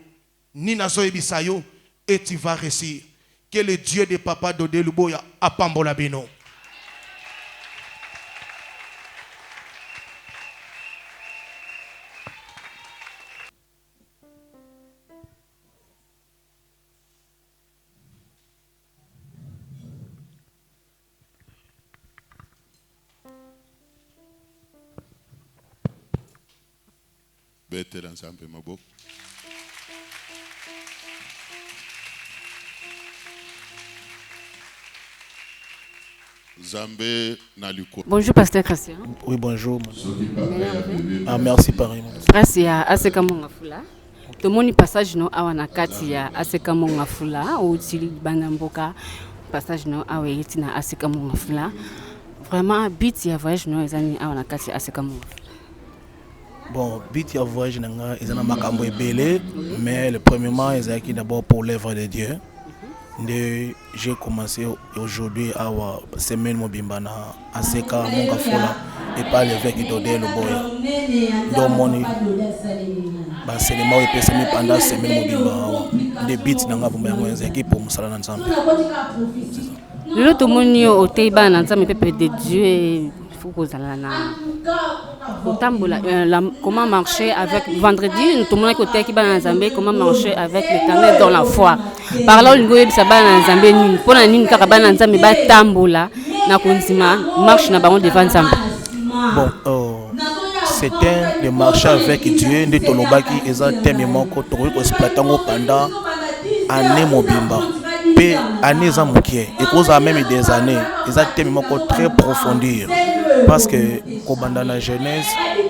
B: Ni na zoyebisa yo. Et tu vas réussir. Que le Dieu de Papa Dodé Luboya apambola bino.
A: Betela nzambe maboko. Zambé Naluko.
D: Bonjour, Pasteur Christian.
E: Oui, bonjour. Ah, merci, pareil.
D: Grâce à Aseka Mongafula. Tout le monde passage no awana kati ya Aseka Mongafula ou tili banamboka passage no awe na Aseka Mongafula. Vraiment bit ya voyage no ezani awana kati ya Aseka Mongafula.
E: Bon, bit ya voyage nanga ezana makambo ebele, mais le premièrement ezaki d'abord pour l'œuvre de Dieu. J'ai commencé aujourd'hui à semaine mobimba na Aseka Mongafula et pas l'évêque d'Odé le boy. Donc moni ba seulement et pesa mi pendant semaine mobimba des bits nanga vumba yango ezaki pour musala na Nzambe.
D: Lelo to moni o teiba na Nzambe pepe de Dieu et faut kozala na comment marcher avec vendredi tout le monde côté qui va dans Zambie, comment marcher avec l'Éternel dans la foi. Par là on goye ça ba na Zambie ni pona nini kaka ba na Nzambe ba tambola na konzima marche na bango devant Nzambe.
E: Bon, c'était de marcher avec Dieu de tolobaki eza tellement ko to ko exploitango pendant année mobimba. Pe année za mokie et cause a même des années, eza tellement ko très profondir. Parce que kobanda la jeunesse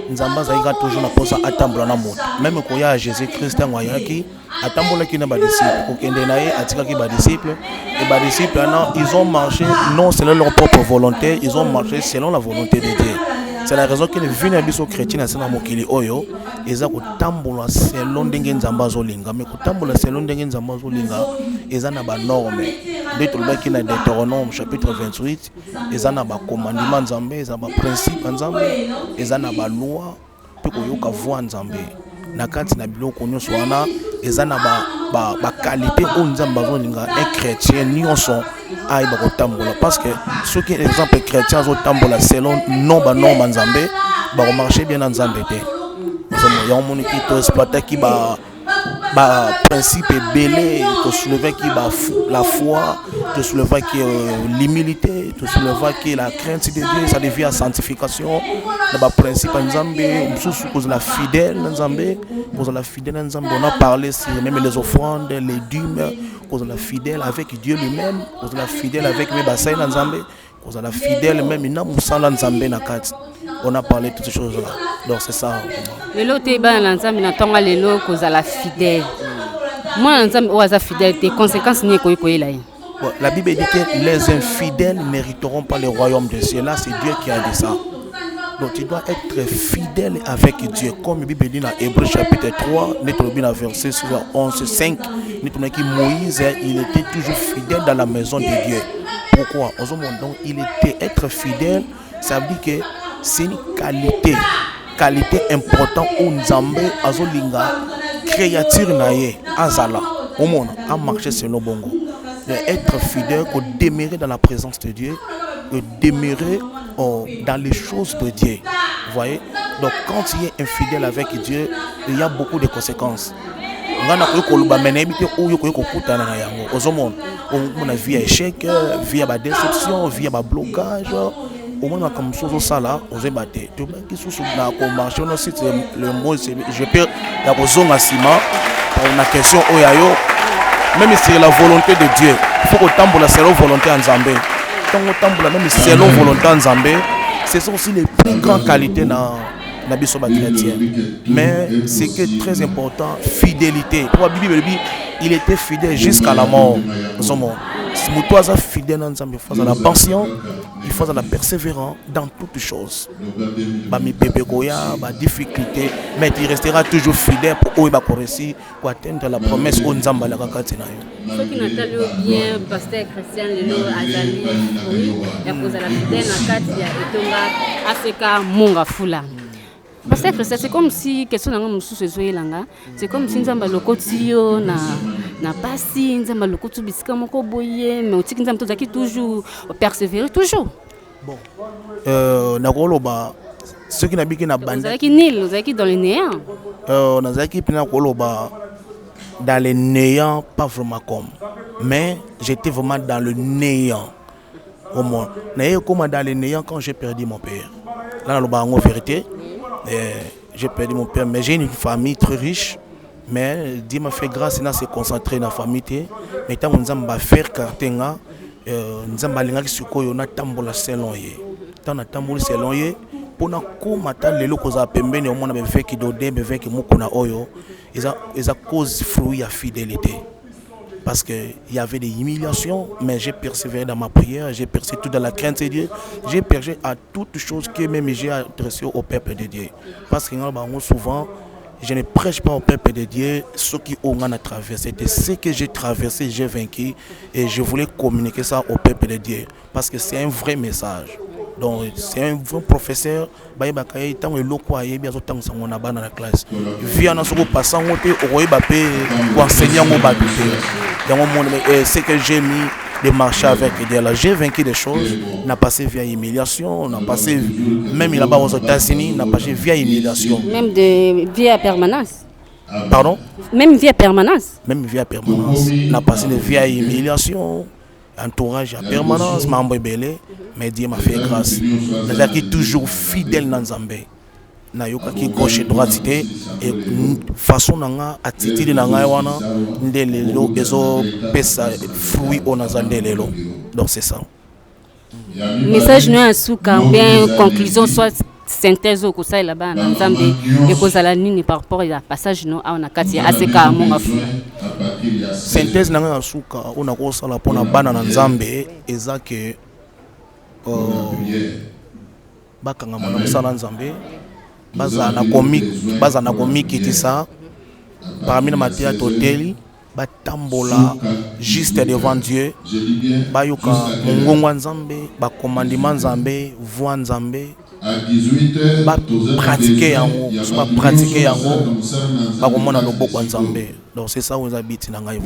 E: nzamba zaika toujours na posa atambola na moto même ko ya Jésus Christ ngwayaki atambola ki na ba disciples ko kende na ye atika ki ba disciples et ba disciples non ils ont marché non selon leur propre volonté, ils ont marché selon la volonté de Dieu. C'est la raison que les vins biso chrétiens na sena mokili oyo eza ko tambola selon ndenge nzamba zolinga mais ko tambola selon ndenge nzamba zolinga eza na ba normes de tout le qui na Deutéronome chapitre 28 eza na ba commandement nzambe eza ba principe nzambe eza na ba loi pe ko yoka voix nzambe na kati na biloko nyonso wana eza na ba qualité o nzamba zolinga un chrétien nyonso ai ba ko tambola parce que ceux qui exemple chrétien zo tambola selon non ba norme nzambe ba ko marcher bien na nzambe te somo ya moni ki to exploiter ki ba principe belé te soulever qui la foi te soulever qui l'humilité te soulever qui la crainte de Dieu ça devient la sanctification le principe nzambe mususu cause la fidèle nzambe cause la fidèle nzambe on a parlé sur même les offrandes les dîmes cause la fidèle avec Dieu lui-même cause la fidèle avec mes bassins nzambe cause la fidèle même ina musala nzambe na kati on a parlé de toutes ces choses là donc c'est ça
D: lelo te ba na Nzambe na tonga lelo cause la fidèle moi Nzambe oza fidèle tes conséquences ni ko koyela yi.
E: La Bible dit que les infidèles n'hériteront pas le royaume des cieux. Là, c'est Dieu qui a dit ça. Donc, tu dois être fidèle avec Dieu. Comme la Bible dit dans Hébreux chapitre 3, dans verset 11, 5, Moïse, il était toujours fidèle dans la maison de Dieu. Pourquoi? Donc, il était être fidèle, ça veut dire que c'est une qualité importante où Nzambe azolinga créature naye azala. Au monde, à marcher selon bongo. Être fidèle, demeurer dans la présence de Dieu, demeurer dans les choses de Dieu. Vous voyez? Donc quand tu es infidèle avec Dieu, il y a beaucoup de conséquences. On a vie à échec, vie à déception, vie à blocage. Au moins comme ça là, on se battait. Tu vois qui sont là pour marcher, on cite le mot, je peux la besoin à ciment pour une question oyayo. Même si c'est la volonté de Dieu, il faut que tambola selon volonté en Zambé. Tant que tambola même selon volonté en Zambé, ce sont aussi les plus grandes qualités dans la bisoba chrétienne. Mais c'est que très important, fidélité. Pour la Bible, il était fidèle jusqu'à la mort. Si vous êtes fidèle en Zambé, il faut la passion, il faut la persévérance dans toutes choses. Bami bébé goya, ba difficulté, mais il restera toujours fidèle pour réussir pour atteindre la promesse au Nzamba la kakati na yo.
D: Ce qui n'entend bien pasteur Christian lelo azali ya kozala fidèle na kati ya etonga Aseka Mongafula. Pasteur Christian, c'est comme si question nanga mususu ezoyelanga, c'est comme si Nzamba lokoti yo na pasi Nzamba lokoti bisika moko boye, mais otiki Nzamba tozaki toujours persévérer toujours.
E: Bon, nakoloba ceux qui n'habitent na bande.
D: Vous avez qui nil, vous avez qui dans le néant.
E: On a qui pina koloba dans le néant, pas vraiment comme, mais j'étais vraiment dans le néant. Au moins, comme dans le néant quand j'ai perdu mon père. Là, on a en vérité, j'ai perdu mon père, mais j'ai une famille très riche. Mais Dieu m'a fait grâce, il s'est concentré dans la famille. Mais tant qu'on a fait cartenga, nzambe alingaki sikoyo natambola selon ye ntango natamboli selon ye mpona koma ta lelo kozala pembeni omona beveki dode beveki mokuna oyo eza cause fruit ya fidélité. Parce qu'il y avait des humiliations, mais j'ai persévéré dans ma prière, j'ai persévéré tout dans la crainte de Dieu, j'ai persévéré à toutes choses que même j'ai adressé au peuple de Dieu. Parce que souvent, je ne prêche pas au peuple de Dieu ce qui ont traversé. C'était ce que j'ai traversé, j'ai vaincu, et je voulais communiquer ça au peuple de Dieu. Parce que c'est un vrai message. Donc c'est un vrai professeur, dans la classe. C'est que j'ai mis de marcher avec Dieu. J'ai vaincu des choses, on a passé via humiliation, on a passé même là-bas aux États-Unis, on a passé via humiliation.
D: Même de vie à permanence.
E: Pardon?
D: Même vie à permanence.
E: Même vie à permanence. On a passé de via humiliation, entourage à permanence, membre belé, mais Dieu m'a fait grâce. Je suis toujours fidèle dans Zambé. Nayoka qui gauche et droite et façon nanga attitude nanga wana ndelelo ezo pesa fruit onazande lelo. Donc c'est ça.
D: Message nous asuka bien conclusion soit synthèse ko ça là-bas na Nzambe et ko zala nini par rapport à passage no a na kati aseka monga fu.
E: Synthèse nanga asuka ona ko sala pona bana na Nzambe eza que bakanga mona musala Nzambe baza na comique et ça parmi les matières hôtel batambola juste devant Dieu bayoka mongongo Nzambe ba commandement Nzambe voix Nzambe ba pratiquer yango ba komona loboko Nzambe. Donc c'est ça où habite na ngai.